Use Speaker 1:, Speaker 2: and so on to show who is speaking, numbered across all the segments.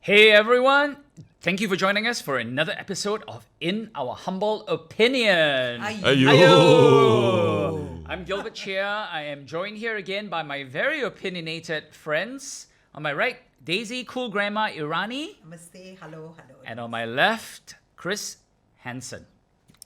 Speaker 1: Hey everyone, thank you for joining us for another episode of In Our Humble Opinion. Ayo. I'm Gilbert Chia. I am joined here again by my very opinionated friends. On my right, Daisy Cool Grandma Irani.
Speaker 2: Namaste, hello.
Speaker 1: And on my left, Chris Hansen.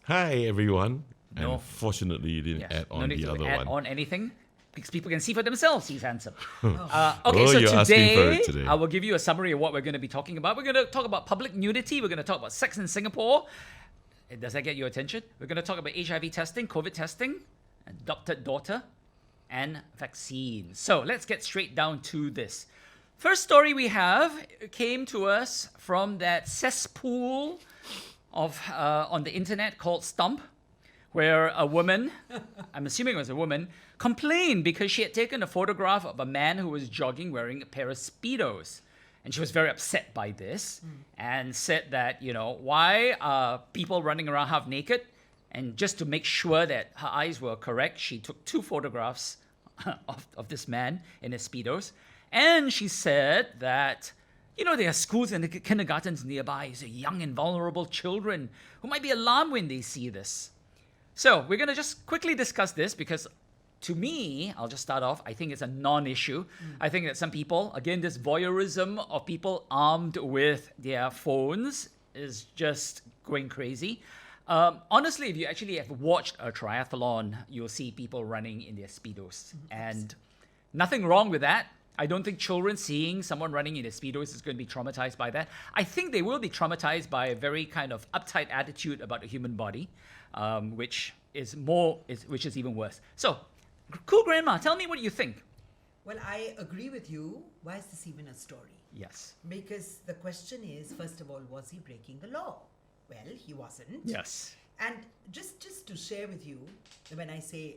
Speaker 3: Hi everyone.
Speaker 1: No.
Speaker 3: Unfortunately, you didn't add on
Speaker 1: need
Speaker 3: the
Speaker 1: to
Speaker 3: other
Speaker 1: add
Speaker 3: one.
Speaker 1: on anything because people can see for themselves he's handsome. Okay,
Speaker 3: Oh,
Speaker 1: so
Speaker 3: you're asking for
Speaker 1: today,
Speaker 3: it today.
Speaker 1: I will give you a summary of what we're going to be talking about. We're going to talk about public nudity. We're going to talk about sex in Singapore. Does that get your attention? We're going to talk about HIV testing, COVID testing, adopted daughter, and vaccines. So let's get straight down to this. First story we have came to us from that cesspool of on the internet called Stump, where a woman, I'm assuming it was a woman, complained because she had taken a photograph of a man who was jogging wearing a pair of Speedos. And she was very upset by this and said that, why are people running around half naked? And just to make sure that her eyes were correct, she took 2 photographs of this man in his Speedos. And she said that, there are schools and kindergartens nearby, so young and vulnerable children who might be alarmed when they see this. So we're going to just quickly discuss this because to me, I'll just start off, I think it's a non-issue. I think that some people, again, this voyeurism of people armed with their phones is just going crazy. Honestly, if you actually have watched a triathlon, you'll see people running in their Speedos. And nothing wrong with that. I don't think children seeing someone running in their Speedos is going to be traumatized by that. I think they will be traumatized by a very kind of uptight attitude about the human body, which is even worse. So, Cool Grandma, tell me what you think.
Speaker 2: Well, I agree with you. Why is this even a story?
Speaker 1: Yes.
Speaker 2: Because the question is, first of all, was he breaking the law? Well, he wasn't.
Speaker 1: Yes.
Speaker 2: And just to share with you, when I say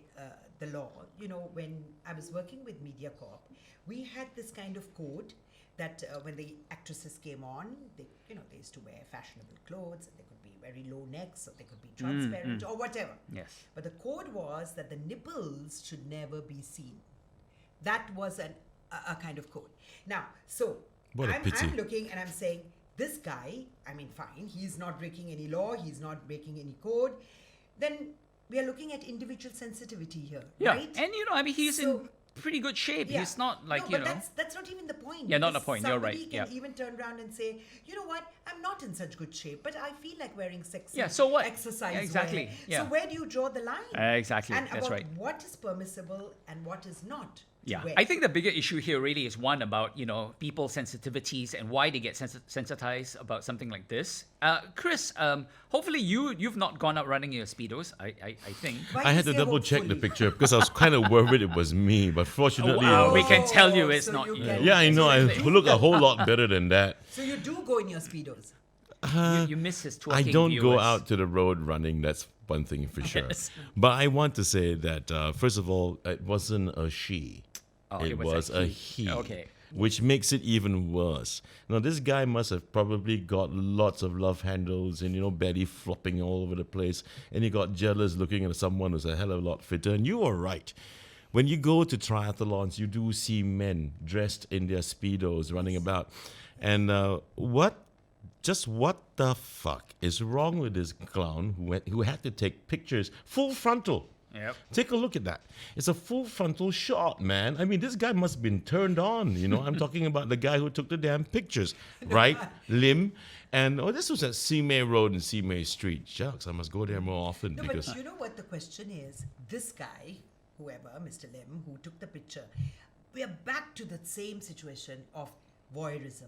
Speaker 2: the law, when I was working with MediaCorp, we had this kind of code that when the actresses came on, they used to wear fashionable clothes. They could be very low necks, or they could be transparent, or whatever.
Speaker 1: Yes.
Speaker 2: But the code was that the nipples should never be seen. That was a kind of code. Now, so
Speaker 3: What a pity.
Speaker 2: I'm looking and I'm saying, this guy, fine, he's not breaking any law, he's not breaking any code. Then we are looking at individual sensitivity here, right?
Speaker 1: And he's in pretty good shape.
Speaker 2: Yeah.
Speaker 1: He's not like,
Speaker 2: no, but that's not even the point.
Speaker 1: Yeah, not the
Speaker 2: because
Speaker 1: point. You're right.
Speaker 2: Somebody can even turn around and say, you know what, I'm not in such good shape, but I feel like wearing sexy
Speaker 1: so what?
Speaker 2: exercise
Speaker 1: Yeah, exactly.
Speaker 2: wear.
Speaker 1: Yeah.
Speaker 2: So where do you draw the line?
Speaker 1: Exactly.
Speaker 2: And
Speaker 1: That's
Speaker 2: about
Speaker 1: right.
Speaker 2: what is permissible and what is not.
Speaker 1: Yeah,
Speaker 2: wear.
Speaker 1: I think the bigger issue here really is one about, people's sensitivities and why they get sensitized about something like this. Chris, hopefully you've not gone out running in your Speedos, I think.
Speaker 2: Why
Speaker 3: I
Speaker 2: you
Speaker 3: had to
Speaker 2: say
Speaker 3: double check the
Speaker 2: hopefully?
Speaker 3: picture because I was kind of worried it was me, but fortunately,
Speaker 1: we can tell you it's not
Speaker 2: you
Speaker 1: you.
Speaker 2: can-
Speaker 3: yeah, I know. I look a whole lot better than that.
Speaker 2: So you do go in your Speedos.
Speaker 1: You miss his twerking
Speaker 3: I don't go
Speaker 1: viewers.
Speaker 3: out to the road running. That's one thing for sure.
Speaker 1: Yes.
Speaker 3: But I want to say that first of all, it wasn't a she. It was a he.
Speaker 1: Okay.
Speaker 3: Which makes it even worse. Now, this guy must have probably got lots of love handles and, belly flopping all over the place. And he got jealous looking at someone who's a hell of a lot fitter. And you are right. When you go to triathlons, you do see men dressed in their Speedos running about. And what the fuck is wrong with this clown who had to take pictures full frontal?
Speaker 1: Yep.
Speaker 3: Take a look at that. It's a full frontal shot, man. This guy must have been turned on. I'm talking about the guy who took the damn pictures, right? Lim. And this was at Simei Road and Simei Street. Shucks, I must go there more often
Speaker 2: No,
Speaker 3: because
Speaker 2: but you know what the question is? This guy, whoever, Mr. Lim, who took the picture, we are back to the same situation of voyeurism.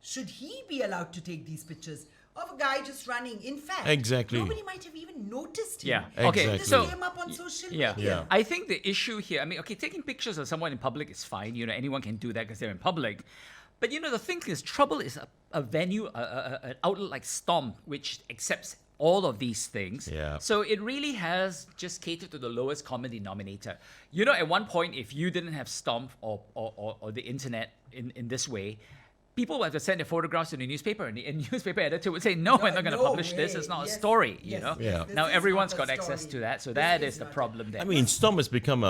Speaker 2: Should he be allowed to take these pictures of a guy just running? In fact,
Speaker 3: Exactly.
Speaker 2: nobody might have even noticed him.
Speaker 1: Yeah. Okay.
Speaker 3: Exactly.
Speaker 2: This
Speaker 1: So
Speaker 2: came up on social
Speaker 1: yeah.
Speaker 2: media.
Speaker 1: I think the issue here, taking pictures of someone in public is fine. Anyone can do that because they're in public. But the thing is, trouble is a venue, an outlet like Stomp, which accepts all of these things.
Speaker 3: Yeah.
Speaker 1: So it really has just catered to the lowest common denominator. At one point, if you didn't have Stomp or the internet in this way, people would have to send their photographs to the newspaper, and the newspaper editor would say, no, I'm not going to
Speaker 2: no
Speaker 1: publish this.
Speaker 2: way.
Speaker 1: It's not
Speaker 2: Yes.
Speaker 1: a story,
Speaker 2: Yes.
Speaker 3: Yeah.
Speaker 2: This
Speaker 1: Now
Speaker 2: is
Speaker 1: everyone's
Speaker 2: not a
Speaker 1: got access
Speaker 2: story.
Speaker 1: to that, so
Speaker 2: This
Speaker 1: that
Speaker 2: is
Speaker 1: is the
Speaker 2: not a-
Speaker 1: problem there.
Speaker 3: Stomp has become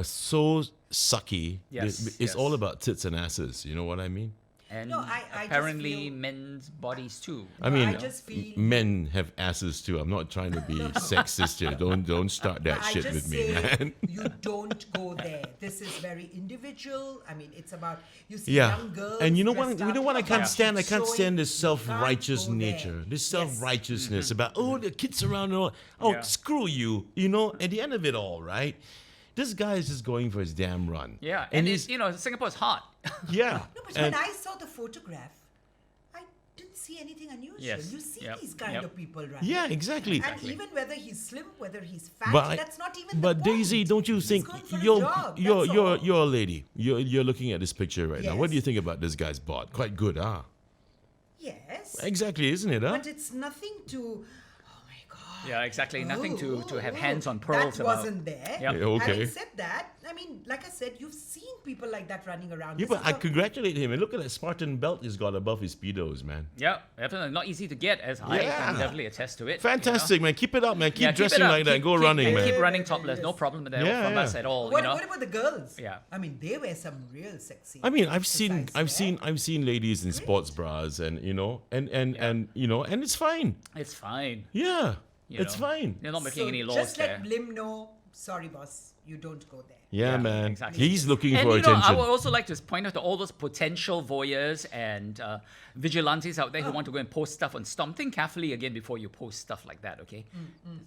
Speaker 3: so sucky.
Speaker 1: Yes,
Speaker 3: It's
Speaker 1: yes.
Speaker 3: all about tits and asses. You know what I mean?
Speaker 1: and
Speaker 2: No, I just
Speaker 1: apparently
Speaker 2: feel-
Speaker 1: men's bodies too.
Speaker 3: I
Speaker 2: No,
Speaker 3: mean,
Speaker 2: I just feel-
Speaker 3: men have asses too. I'm not trying to be sexist here. Don't start that
Speaker 2: I
Speaker 3: shit
Speaker 2: just
Speaker 3: with me,
Speaker 2: say
Speaker 3: man.
Speaker 2: you don't go there. This is very individual. I mean, it's about you see
Speaker 3: Yeah,
Speaker 2: young girls.
Speaker 3: and you know
Speaker 2: dressed
Speaker 3: what? You know
Speaker 2: up,
Speaker 3: what I
Speaker 2: your
Speaker 3: can't
Speaker 2: butt
Speaker 3: stand? I
Speaker 2: cheeks
Speaker 3: can't
Speaker 2: showing.
Speaker 3: stand this
Speaker 2: You can't
Speaker 3: self-righteous
Speaker 2: go there.
Speaker 3: nature. This
Speaker 2: Yes.
Speaker 3: self-righteousness about the kids around and all. Oh,
Speaker 1: Yeah.
Speaker 3: screw you. You know, at the end of it all, right? This guy is just going for his damn run.
Speaker 1: Yeah,
Speaker 3: and
Speaker 1: and
Speaker 3: he's
Speaker 1: it's, Singapore's hot.
Speaker 3: yeah.
Speaker 2: No, but
Speaker 3: and-
Speaker 2: when I saw the photograph, I didn't see anything unusual.
Speaker 1: Yes.
Speaker 2: You see
Speaker 1: Yep.
Speaker 2: these kind
Speaker 1: Yep.
Speaker 2: of people, right?
Speaker 3: yeah, exactly.
Speaker 2: And even whether he's slim, whether he's fat,
Speaker 3: But
Speaker 2: that's not even
Speaker 3: but
Speaker 2: the
Speaker 3: Daisy,
Speaker 2: point.
Speaker 3: don't you
Speaker 2: He's
Speaker 3: think
Speaker 2: going for a
Speaker 3: you're
Speaker 2: job,
Speaker 3: you're
Speaker 2: that's
Speaker 3: you're
Speaker 2: all.
Speaker 3: you're a lady? You're looking at this picture right now. What do you
Speaker 2: Yes.
Speaker 3: think about this guy's bod? Quite good, huh?
Speaker 2: Yes.
Speaker 3: Exactly, isn't it, huh?
Speaker 2: But it's nothing to. Oh my God.
Speaker 1: Yeah, exactly. Nothing to have hands on
Speaker 2: That
Speaker 1: pearls about.
Speaker 2: wasn't there.
Speaker 1: Yep.
Speaker 3: Yeah, okay.
Speaker 2: Having said that, I mean, like I said, you've seen people like that running around.
Speaker 3: Yeah,
Speaker 2: This
Speaker 3: but
Speaker 2: is
Speaker 3: I
Speaker 2: a-
Speaker 3: congratulate him. And look at that Spartan belt he's got above his speedos, man.
Speaker 1: Yeah, definitely not easy to get, as I
Speaker 3: Yeah.
Speaker 1: can definitely attest to it. you know.
Speaker 3: Fantastic, man. Keep it up, man. Keep
Speaker 1: Yeah,
Speaker 3: dressing
Speaker 1: it up.
Speaker 3: like that.
Speaker 1: Keep-
Speaker 3: Go
Speaker 1: keep-
Speaker 3: running,
Speaker 1: and
Speaker 3: man.
Speaker 1: Keep running
Speaker 2: Yes.
Speaker 1: topless. No problem with that
Speaker 3: Yeah,
Speaker 1: from
Speaker 3: yeah.
Speaker 1: us at all.
Speaker 2: What,
Speaker 1: you know.
Speaker 2: what about the girls?
Speaker 1: Yeah.
Speaker 2: I mean, they wear some real sexy.
Speaker 3: I mean, I've seen
Speaker 2: exercise
Speaker 3: ladies in sports bras, and you know, and you know, and it's fine.
Speaker 1: It's fine.
Speaker 3: Yeah,
Speaker 1: you
Speaker 3: it's
Speaker 1: know.
Speaker 3: fine.
Speaker 1: You're not making
Speaker 2: So
Speaker 1: any laws
Speaker 2: just
Speaker 1: there.
Speaker 2: let Lim know, sorry, boss, you don't go there.
Speaker 3: Yeah,
Speaker 1: Yeah,
Speaker 3: man.
Speaker 1: exactly.
Speaker 3: He's looking
Speaker 1: And
Speaker 3: for
Speaker 1: you know, I
Speaker 3: attention.
Speaker 1: would also like to point out to all those potential voyeurs and vigilantes out there who want to go and post stuff on Stomp. Think carefully again before you post stuff like that, okay?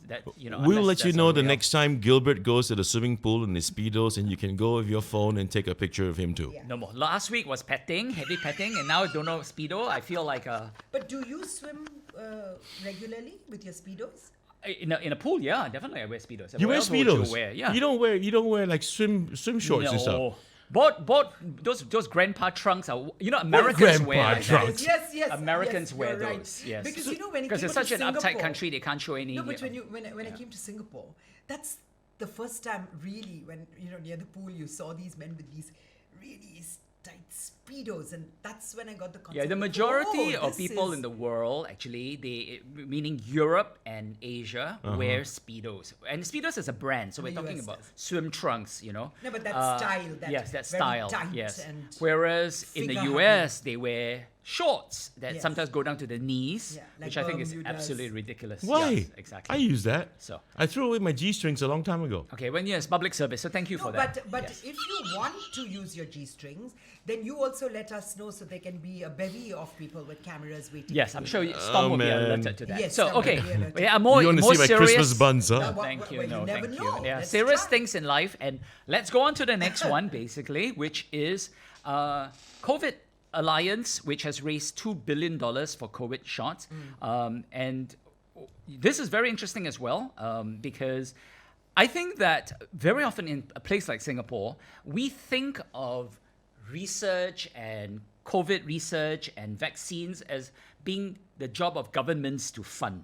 Speaker 1: That you know.
Speaker 3: We'll
Speaker 1: unless
Speaker 3: let you
Speaker 1: there's
Speaker 3: know
Speaker 1: a
Speaker 3: the
Speaker 1: real-
Speaker 3: next time Gilbert goes to the swimming pool in his speedos, and you can go with your phone and take a picture of him too.
Speaker 2: Yeah.
Speaker 1: No more. Last week was petting, heavy petting, and now don't know speedo. I feel like
Speaker 2: But do you swim regularly with your speedos?
Speaker 1: in a pool. Yeah, definitely I wear speedos.
Speaker 3: You
Speaker 1: What
Speaker 3: wear
Speaker 1: else would
Speaker 3: speedos.
Speaker 1: You wear? Yeah.
Speaker 3: You don't wear like swim shorts and stuff.
Speaker 1: No. Bought those grandpa trunks are Americans wear
Speaker 3: grandpa
Speaker 1: like
Speaker 3: trunks?
Speaker 1: that.
Speaker 2: Yes.
Speaker 1: Americans
Speaker 2: yes,
Speaker 1: wear
Speaker 2: you're right.
Speaker 1: those. Yes.
Speaker 2: Because you know when it
Speaker 1: Because
Speaker 2: came
Speaker 1: it's
Speaker 2: to
Speaker 1: such an uptight
Speaker 2: Singapore-
Speaker 1: country, they can't show any.
Speaker 2: No, but when I came to Singapore, that's the first time really when near the pool you saw these men with these really tight speedos, and that's when I got the concept.
Speaker 1: Yeah, the
Speaker 2: of,
Speaker 1: majority
Speaker 2: oh,
Speaker 1: of
Speaker 2: this
Speaker 1: people
Speaker 2: is-
Speaker 1: in the world, actually, meaning Europe and Asia, wear speedos. And speedos is a brand, so we're
Speaker 2: The
Speaker 1: talking
Speaker 2: US
Speaker 1: about
Speaker 2: does.
Speaker 1: swim trunks.
Speaker 2: No, but that style, that
Speaker 1: yes, that
Speaker 2: very
Speaker 1: style.
Speaker 2: tight
Speaker 1: Yes.
Speaker 2: and
Speaker 1: Whereas in the
Speaker 2: figure
Speaker 1: US, they wear shorts that
Speaker 2: Yes.
Speaker 1: sometimes go down to the knees,
Speaker 2: Yeah, like
Speaker 1: which I think is
Speaker 2: Bermudas.
Speaker 1: absolutely ridiculous.
Speaker 3: Why?
Speaker 1: Yes, exactly.
Speaker 3: I use that.
Speaker 1: So.
Speaker 3: I threw away my G-strings a long time ago.
Speaker 1: Okay, when yes, public service. So thank you
Speaker 2: No,
Speaker 1: for that.
Speaker 2: but
Speaker 1: Yes.
Speaker 2: if you want to use your G-strings, then you also let us know so there can be a bevy of people with cameras waiting.
Speaker 1: Yes,
Speaker 2: for
Speaker 1: I'm
Speaker 2: you.
Speaker 1: sure Storm will be
Speaker 3: man.
Speaker 1: alerted to that.
Speaker 2: Yes,
Speaker 1: so
Speaker 2: Storm will
Speaker 1: okay,
Speaker 2: be alerted.
Speaker 1: yeah, more
Speaker 3: You want to
Speaker 1: more
Speaker 3: see my
Speaker 1: serious.
Speaker 3: Christmas buns, huh?
Speaker 2: Well,
Speaker 1: Thank you.
Speaker 2: well,
Speaker 1: No,
Speaker 2: you never
Speaker 1: thank you.
Speaker 2: know.
Speaker 1: Yeah,
Speaker 2: Let's
Speaker 1: serious
Speaker 2: try.
Speaker 1: things in life, and let's go on to the next one, basically, which is COVID Alliance, which has raised $2 billion for COVID shots, and this is very interesting as well because I think that very often in a place like Singapore, we think of research and COVID research and vaccines as being the job of governments to fund.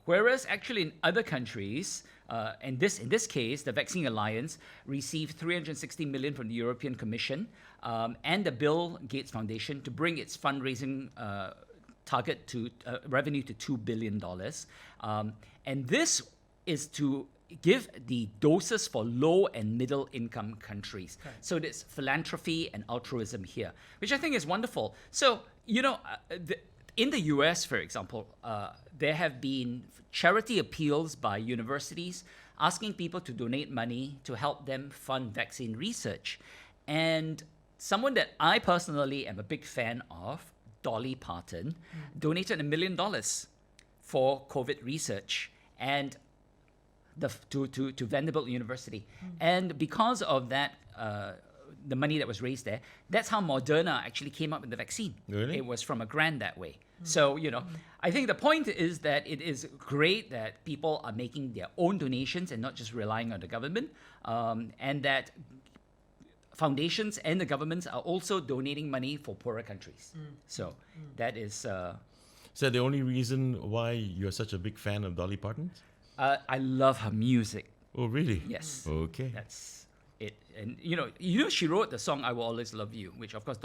Speaker 1: Whereas actually in other countries, and in this case, the Vaccine Alliance received $360 million from the European Commission and the Bill Gates Foundation to bring its fundraising target to revenue to $2 billion. And this is to give the doses for low and middle income countries. So it's philanthropy and altruism here, which I think is wonderful. So, in the US, for example, there have been charity appeals by universities asking people to donate money to help them fund vaccine research. And someone that I personally am a big fan of, Dolly Parton, donated $1 million for COVID research and to Vanderbilt University. And because of that, the money that was raised there, that's how Moderna actually came up with the vaccine.
Speaker 3: Really?
Speaker 1: It was from a grant that way. So, I think the point is that it is great that people are making their own donations and not just relying on the government, and that foundations and the governments are also donating money for poorer countries. So that is,
Speaker 3: Is that the only reason why you're such a big fan of Dolly Parton?
Speaker 1: I love her music.
Speaker 3: Oh, really?
Speaker 1: Yes.
Speaker 3: Okay.
Speaker 1: That's it. And she wrote the song "I Will Always Love You," which of course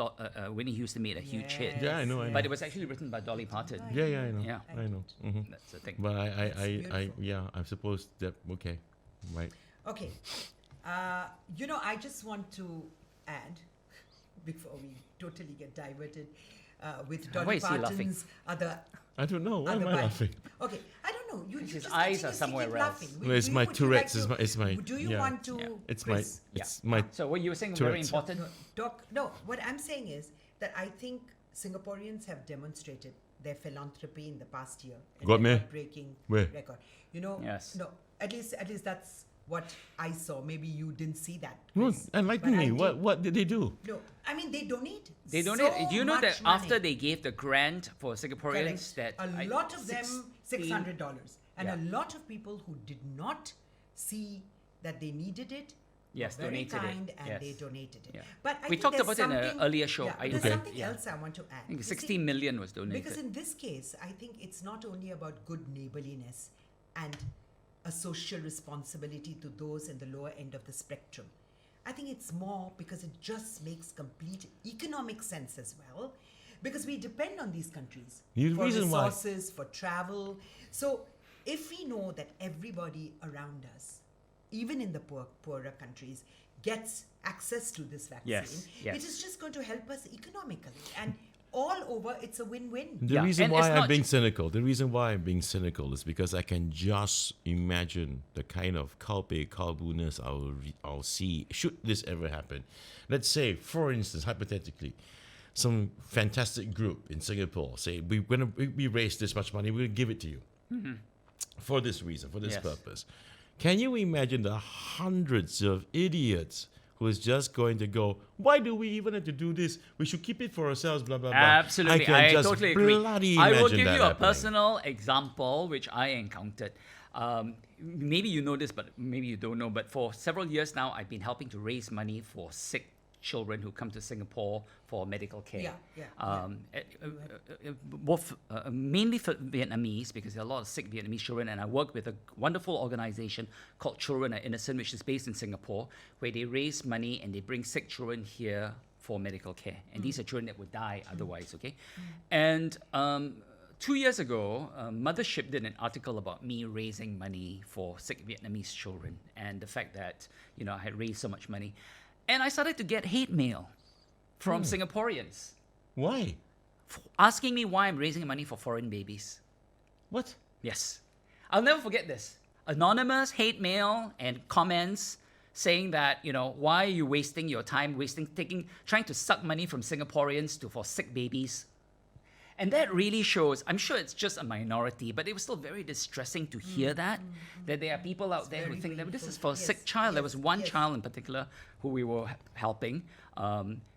Speaker 1: Whitney Houston made a huge hit.
Speaker 3: Yeah, I know.
Speaker 1: But it was actually written by Dolly Parton.
Speaker 3: Yeah, I know.
Speaker 1: Yeah.
Speaker 3: I know.
Speaker 1: That's the thing.
Speaker 3: But I
Speaker 2: beautiful.
Speaker 3: I suppose that okay, right.
Speaker 2: Okay. I just want to add before we totally get diverted with
Speaker 1: Why
Speaker 2: Dolly
Speaker 1: is he laughing?
Speaker 2: Parton's other.
Speaker 3: I don't know. Why am
Speaker 2: other
Speaker 3: I
Speaker 2: bi-
Speaker 3: laughing?
Speaker 2: Okay, I don't know. You
Speaker 1: His
Speaker 2: just
Speaker 1: eyes are
Speaker 2: continuously
Speaker 1: somewhere
Speaker 2: keep
Speaker 1: else.
Speaker 2: laughing.
Speaker 3: No, it's
Speaker 2: Do
Speaker 3: my
Speaker 2: you- would you
Speaker 3: Tourette's.
Speaker 2: like
Speaker 3: It's my.
Speaker 2: Do you
Speaker 3: yeah.
Speaker 2: want to?
Speaker 1: Yeah.
Speaker 3: It's
Speaker 2: Chris?
Speaker 3: my.
Speaker 1: So what you were saying
Speaker 3: Tourette's.
Speaker 1: very important.
Speaker 2: No, what I'm saying is that I think Singaporeans have demonstrated their philanthropy in the past year.
Speaker 3: Got me?
Speaker 2: Breaking
Speaker 3: Where?
Speaker 2: record. You know.
Speaker 1: Yes.
Speaker 2: No, at least that's what I saw. Maybe you didn't see that.
Speaker 3: No,
Speaker 2: Chris,
Speaker 3: enlighten
Speaker 2: but I
Speaker 3: me.
Speaker 2: did.
Speaker 3: What did they do?
Speaker 2: No, I mean they donate.
Speaker 1: They donate.
Speaker 2: so
Speaker 1: Do you know that
Speaker 2: much money.
Speaker 1: after they gave the grant for Singaporeans,
Speaker 2: Correct.
Speaker 1: that
Speaker 2: a lot of them $600, and
Speaker 1: Yeah.
Speaker 2: a lot of people who did not see that they needed it.
Speaker 1: Yes,
Speaker 2: were very
Speaker 1: donated it.
Speaker 2: kind and
Speaker 1: Yes.
Speaker 2: they donated it.
Speaker 1: Yeah.
Speaker 2: But I
Speaker 1: We
Speaker 2: think
Speaker 1: talked
Speaker 2: there's
Speaker 1: about it in an
Speaker 2: something-
Speaker 1: earlier show.
Speaker 2: Yeah,
Speaker 1: I-
Speaker 2: there's
Speaker 3: Okay.
Speaker 2: something
Speaker 1: Yeah.
Speaker 2: else I want to add.
Speaker 1: I think
Speaker 2: You
Speaker 1: 60
Speaker 2: see,
Speaker 1: million was donated.
Speaker 2: because in this case, I think it's not only about good neighborliness and a social responsibility to those in the lower end of the spectrum. I think it's more because it just makes complete economic sense as well, because we depend on these countries
Speaker 3: The
Speaker 2: for
Speaker 3: reason why-
Speaker 2: resources, for travel. So if we know that everybody around us, even in the poorer countries, gets access to this vaccine,
Speaker 1: Yes, yes.
Speaker 2: it is just going to help us economically. And all over, it's a win-win.
Speaker 3: The
Speaker 1: Yeah,
Speaker 3: reason
Speaker 1: and
Speaker 3: why
Speaker 1: it's
Speaker 3: I'm
Speaker 1: not
Speaker 3: being cynical, the reason why I'm being cynical is because I can just imagine the kind of kalbuness I'll see should this ever happen. Let's say, for instance, hypothetically, some fantastic group in Singapore say we raise this much money, we'll give it to you for this reason, for this
Speaker 1: Yes.
Speaker 3: purpose. Can you imagine the hundreds of idiots who is just going to go, why do we even have to do this? We should keep it for ourselves, blah, blah, blah.
Speaker 1: Absolutely,
Speaker 3: can
Speaker 1: I
Speaker 3: just
Speaker 1: totally agree.
Speaker 3: bloody
Speaker 1: I will
Speaker 3: imagine
Speaker 1: give
Speaker 3: that
Speaker 1: you a
Speaker 3: happening.
Speaker 1: personal example which I encountered. Maybe you know this, but maybe you don't know. But for several years now, I've been helping to raise money for sick children who come to Singapore for medical care. Both mainly for Vietnamese, because there are a lot of sick Vietnamese children, and I work with a wonderful organization called Children Are Innocent, which is based in Singapore, where they raise money and they bring sick children here for medical care, and these are children that would die otherwise. Okay, and 2 years ago, Mothership did an article about me raising money for sick Vietnamese children, and the fact that I had raised so much money, and I started to get hate mail from Singaporeans
Speaker 3: Why?
Speaker 1: asking me why I'm raising money for foreign babies.
Speaker 3: What?
Speaker 1: Yes. I'll never forget this. Anonymous hate mail and comments saying that, why are you wasting your time, trying to suck money from Singaporeans for sick babies? And that really shows, I'm sure it's just a minority, but it was still very distressing to hear that there are people out there who
Speaker 2: very
Speaker 1: think that this
Speaker 2: painful.
Speaker 1: is for a
Speaker 2: Yes,
Speaker 1: sick child. There was one
Speaker 2: yes.
Speaker 1: child in particular who we were helping,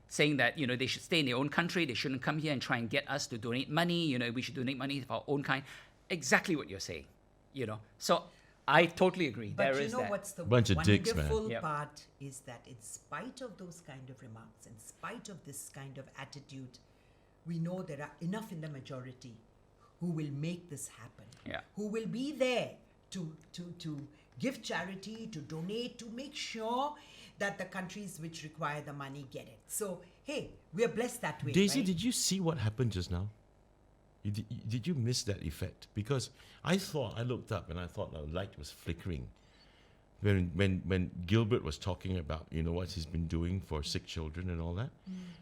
Speaker 1: saying that, they should stay in their own country, they shouldn't come here and try and get us to donate money, we should donate money of our own kind. Exactly what you're saying, So I totally agree.
Speaker 2: But
Speaker 1: there
Speaker 2: you
Speaker 1: is
Speaker 2: know
Speaker 1: that.
Speaker 2: what's the
Speaker 3: Bunch of dicks, man.
Speaker 2: wonderful
Speaker 1: Yep.
Speaker 2: part is that in spite of those kind of remarks, in spite of this kind of attitude, we know there are enough in the majority who will make this happen.
Speaker 1: Yeah.
Speaker 2: Who will be there to give charity, to donate, to make sure that the countries which require the money get it. So hey, we are blessed that way.
Speaker 3: Daisy,
Speaker 2: right?
Speaker 3: did you see what happened just now? Did you miss that effect? Because I looked up and I thought the light was flickering. When Gilbert was talking about, what he's been doing for sick children and all that.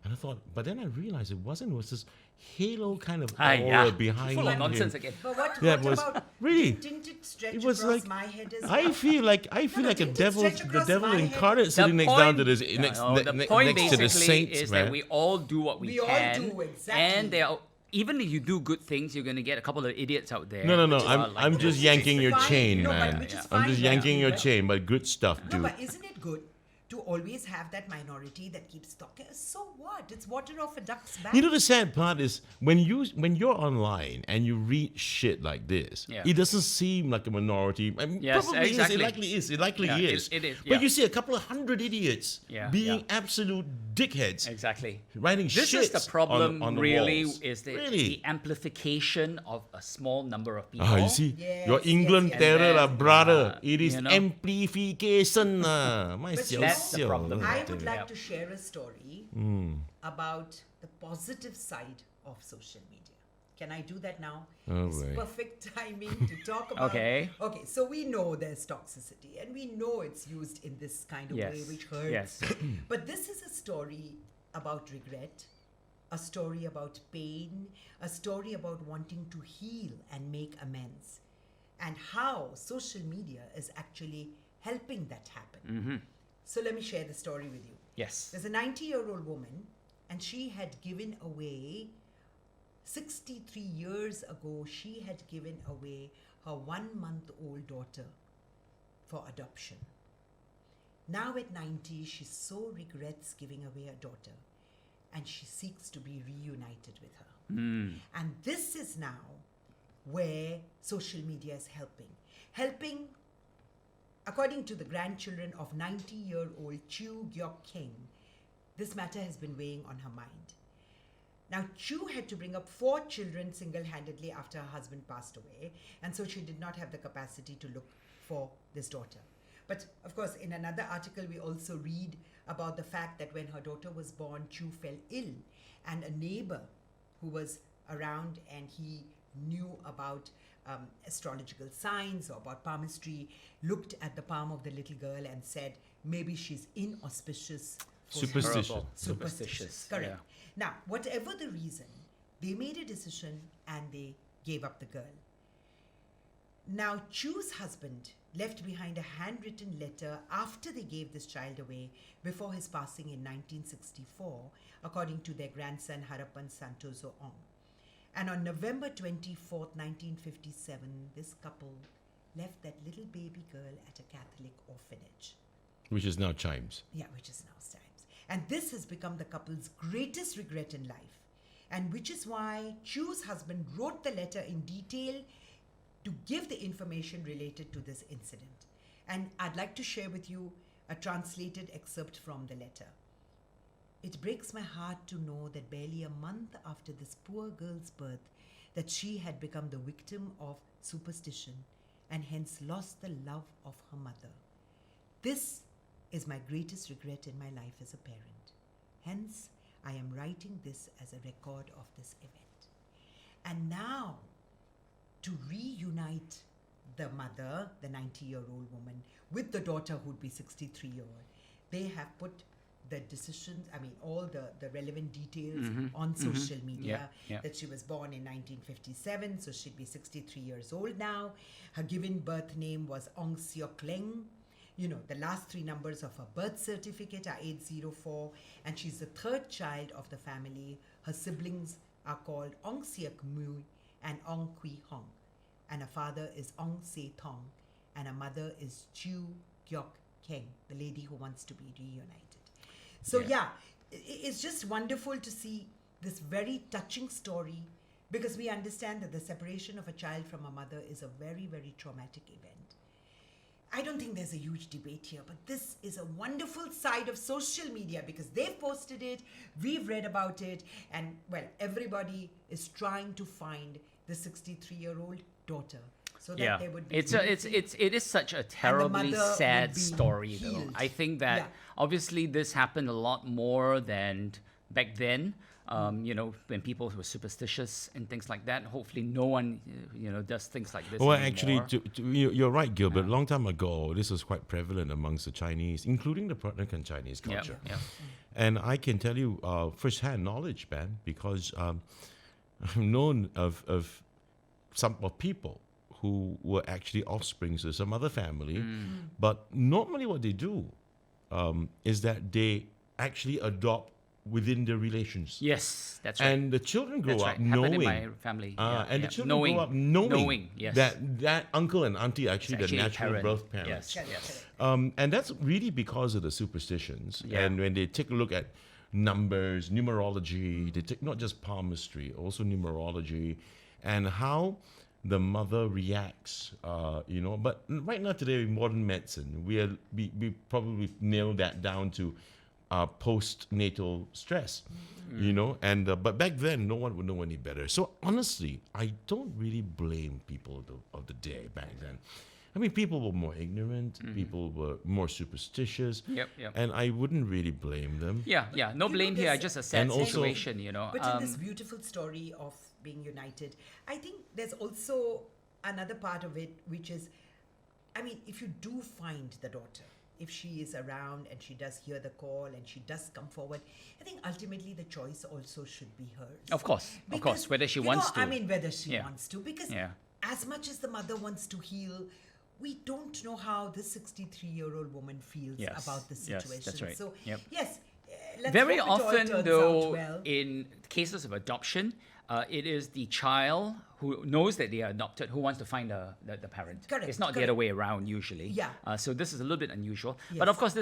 Speaker 3: And I thought, but then I realized it was this halo kind of aura
Speaker 1: yeah.
Speaker 3: behind
Speaker 1: Full of
Speaker 3: him.
Speaker 1: nonsense again.
Speaker 2: But what
Speaker 3: Yeah, it
Speaker 2: what
Speaker 3: was-
Speaker 2: about
Speaker 3: really,
Speaker 2: didn't it stretch
Speaker 3: it was
Speaker 2: across
Speaker 3: like-
Speaker 2: my head as
Speaker 3: I
Speaker 2: well?
Speaker 3: feel like a
Speaker 2: didn't it
Speaker 3: devil,
Speaker 2: stretch
Speaker 3: the
Speaker 2: across
Speaker 3: devil
Speaker 2: my head?
Speaker 3: incarnate sitting next down to this
Speaker 1: the
Speaker 3: next
Speaker 1: point
Speaker 3: to the
Speaker 1: basically
Speaker 3: saints,
Speaker 1: is
Speaker 3: man.
Speaker 1: that we all do what we
Speaker 2: We all
Speaker 1: can,
Speaker 2: do, exactly.
Speaker 1: and there are, even if you do good things, you're going to get a couple of idiots out there.
Speaker 3: No.
Speaker 1: which are like
Speaker 3: I'm
Speaker 1: this.
Speaker 3: just
Speaker 2: Which is
Speaker 3: yanking your
Speaker 2: fine,
Speaker 3: chain,
Speaker 2: no, but
Speaker 3: man.
Speaker 2: which is
Speaker 3: I'm just
Speaker 2: fine,
Speaker 3: yanking your
Speaker 2: but-
Speaker 3: chain, but good stuff,
Speaker 2: No,
Speaker 3: dude.
Speaker 2: but isn't it good to always have that minority that keeps talking? So what? It's water off a duck's back.
Speaker 3: You know the sad part is when you're online and you read shit like this,
Speaker 1: Yeah.
Speaker 3: it doesn't seem like a minority. I mean,
Speaker 1: Yes,
Speaker 3: probably
Speaker 1: exactly.
Speaker 3: is. It likely is. It likely
Speaker 1: Yeah,
Speaker 3: is.
Speaker 1: it is,
Speaker 3: But
Speaker 1: yeah.
Speaker 3: you see a couple of hundred idiots
Speaker 1: Yeah,
Speaker 3: being
Speaker 1: yeah.
Speaker 3: absolute dickheads,
Speaker 1: Exactly.
Speaker 3: writing
Speaker 1: This
Speaker 3: shit
Speaker 1: is the problem,
Speaker 3: on the
Speaker 1: really,
Speaker 3: walls.
Speaker 1: is the
Speaker 3: Really?
Speaker 1: amplification of a small number of people.
Speaker 3: Ah, you see,
Speaker 2: Yes,
Speaker 3: your
Speaker 2: yes,
Speaker 3: England
Speaker 2: yes.
Speaker 3: terror,
Speaker 1: And
Speaker 3: lah,
Speaker 1: then,
Speaker 3: brother. It is
Speaker 1: you know.
Speaker 3: amplification, lah. My
Speaker 2: But you
Speaker 1: That's the
Speaker 3: siao
Speaker 1: problem.
Speaker 3: siao.
Speaker 2: I would like
Speaker 1: Yeah.
Speaker 2: to share a story
Speaker 3: Hmm.
Speaker 2: about the positive side of social media. Can I do that now?
Speaker 3: Oh,
Speaker 2: It's
Speaker 3: boy.
Speaker 2: perfect timing to talk about.
Speaker 1: Okay.
Speaker 2: Okay, so we know there's toxicity and we know it's used in this kind of way
Speaker 1: Yes.
Speaker 2: which hurts.
Speaker 1: Yes.
Speaker 2: But this is a story about regret, a story about pain, a story about wanting to heal and make amends, and how social media is actually helping that happen. So let me share the story with you.
Speaker 1: Yes.
Speaker 2: There's a 90-year-old woman, and she had given away, 63 years ago, she had given away her 1-month-old daughter for adoption. Now at 90, she so regrets giving away her daughter, and she seeks to be reunited with her. And this is now where social media is helping. Helping, according to the grandchildren of 90-year-old Chew Gyok King, this matter has been weighing on her mind. Now, Chew had to bring up 4 children single-handedly after her husband passed away, and so she did not have the capacity to look for this daughter. But of course, in another article, we also read about the fact that when her daughter was born, Chew fell ill, and a neighbor who was around and he knew about astrological signs or about palmistry looked at the palm of the little girl and said, maybe she's inauspicious. for her."
Speaker 3: Superstitious.
Speaker 1: Horrible.
Speaker 2: Superstitious. Correct.
Speaker 1: Yeah.
Speaker 2: Now, whatever the reason, they made a decision and they gave up the girl. Now, Chew's husband left behind a handwritten letter after they gave this child away before his passing in 1964, according to their grandson Harappan Santoso Ong. And on November 24th, 1957, this couple left that little baby girl at a Catholic orphanage.
Speaker 3: Which is now Chimes.
Speaker 2: Yeah, which is now Times. And this has become the couple's greatest regret in life. And which is why Chew's husband wrote the letter in detail to give the information related to this incident. And I'd like to share with you a translated excerpt from the letter. It breaks my heart to know that barely a month after this poor girl's birth, that she had become the victim of superstition and hence lost the love of her mother. This is my greatest regret in my life as a parent. Hence, I am writing this as a record of this event. And now, to reunite the mother, the 90-year-old woman, with the daughter who'd be 63-year-old, they have put the decisions, all the relevant details on social media,
Speaker 1: Yeah.
Speaker 2: that she was born in 1957, so she'd be 63 years old now. Her given birth name was Ong Seok Leng. You know, the last 3 numbers of her birth certificate are 804, and she's the 3rd child of the family. Her siblings are called Ong Seok Mui and Ong Kui Hong, and her father is Ong Se Thong, and her mother is Chew Gyok Keng, the lady who wants to be reunited. So it's just wonderful to see this very touching story, because we understand that the separation of a child from a mother is a very, very traumatic event. I don't think there's a huge debate here, but this is a wonderful side of social media, because they've posted it, we've read about it, and well, everybody is trying to find the 63-year-old daughter, so that there would be
Speaker 1: It is such a terribly
Speaker 2: mother
Speaker 1: sad
Speaker 2: would be
Speaker 1: story, though.
Speaker 2: healed.
Speaker 1: I think that
Speaker 2: Yeah.
Speaker 1: obviously this happened a lot more than back then. When people were superstitious and things like that. Hopefully, no one, does things like this
Speaker 3: Well,
Speaker 1: anymore.
Speaker 3: actually, you're right, Gilbert. Long time ago, this was quite prevalent amongst the Chinese, including the Peranakan Chinese
Speaker 1: Yeah,
Speaker 3: culture.
Speaker 1: yeah.
Speaker 3: And I can tell you first-hand knowledge, man, because I've known of some of people who were actually offsprings of some other family. But normally what they do is that they actually adopt within their relations.
Speaker 1: Yes, that's right.
Speaker 3: And the children grow
Speaker 1: That's
Speaker 3: up
Speaker 1: right. Happened
Speaker 3: knowing.
Speaker 1: in my family.
Speaker 3: And the children
Speaker 1: knowing,
Speaker 3: grow up knowing,
Speaker 1: yes.
Speaker 3: that uncle and auntie are actually
Speaker 1: It's
Speaker 3: the
Speaker 1: actually
Speaker 3: natural
Speaker 1: parent.
Speaker 3: birth parents.
Speaker 1: Yes,
Speaker 2: Correct,
Speaker 1: yes.
Speaker 3: And that's really because of the superstitions.
Speaker 1: Yeah.
Speaker 3: And when they take a look at numbers, numerology, they take not just palmistry, also numerology, and how the mother reacts, But right now today with modern medicine, we probably nail that down to postnatal stress, And but back then, no one would know any better. So honestly, I don't really blame people of the day back then. I mean, people were more ignorant, people were more superstitious,
Speaker 1: Yep.
Speaker 3: and I wouldn't really blame them.
Speaker 1: Yeah. No blame here.
Speaker 2: there's-
Speaker 1: Just a sad
Speaker 3: And also-
Speaker 1: situation,
Speaker 2: But in this beautiful story of being united, I think there's also another part of it, which is, if you do find the daughter, if she is around and she does hear the call and she does come forward, I think ultimately the choice also should be hers.
Speaker 1: Of course,
Speaker 2: Because,
Speaker 1: whether she
Speaker 2: you
Speaker 1: wants
Speaker 2: know,
Speaker 1: to.
Speaker 2: I mean, whether she
Speaker 1: Yeah.
Speaker 2: wants to. Because
Speaker 1: Yeah.
Speaker 2: as much as the mother wants to heal, we don't know how this 63-year-old woman feels
Speaker 1: Yes,
Speaker 2: about the
Speaker 1: yes,
Speaker 2: situation.
Speaker 1: that's right.
Speaker 2: So,
Speaker 1: Yep.
Speaker 2: yes, let's
Speaker 1: Very
Speaker 2: hope it all
Speaker 1: often,
Speaker 2: turns
Speaker 1: though,
Speaker 2: out well.
Speaker 1: in cases of adoption, it is the child who knows that they are adopted who wants to find the parent.
Speaker 2: Correct,
Speaker 1: It's not the
Speaker 2: correct.
Speaker 1: other way around usually.
Speaker 2: Yeah.
Speaker 1: So this is a little bit unusual.
Speaker 2: Yes.
Speaker 1: But of course,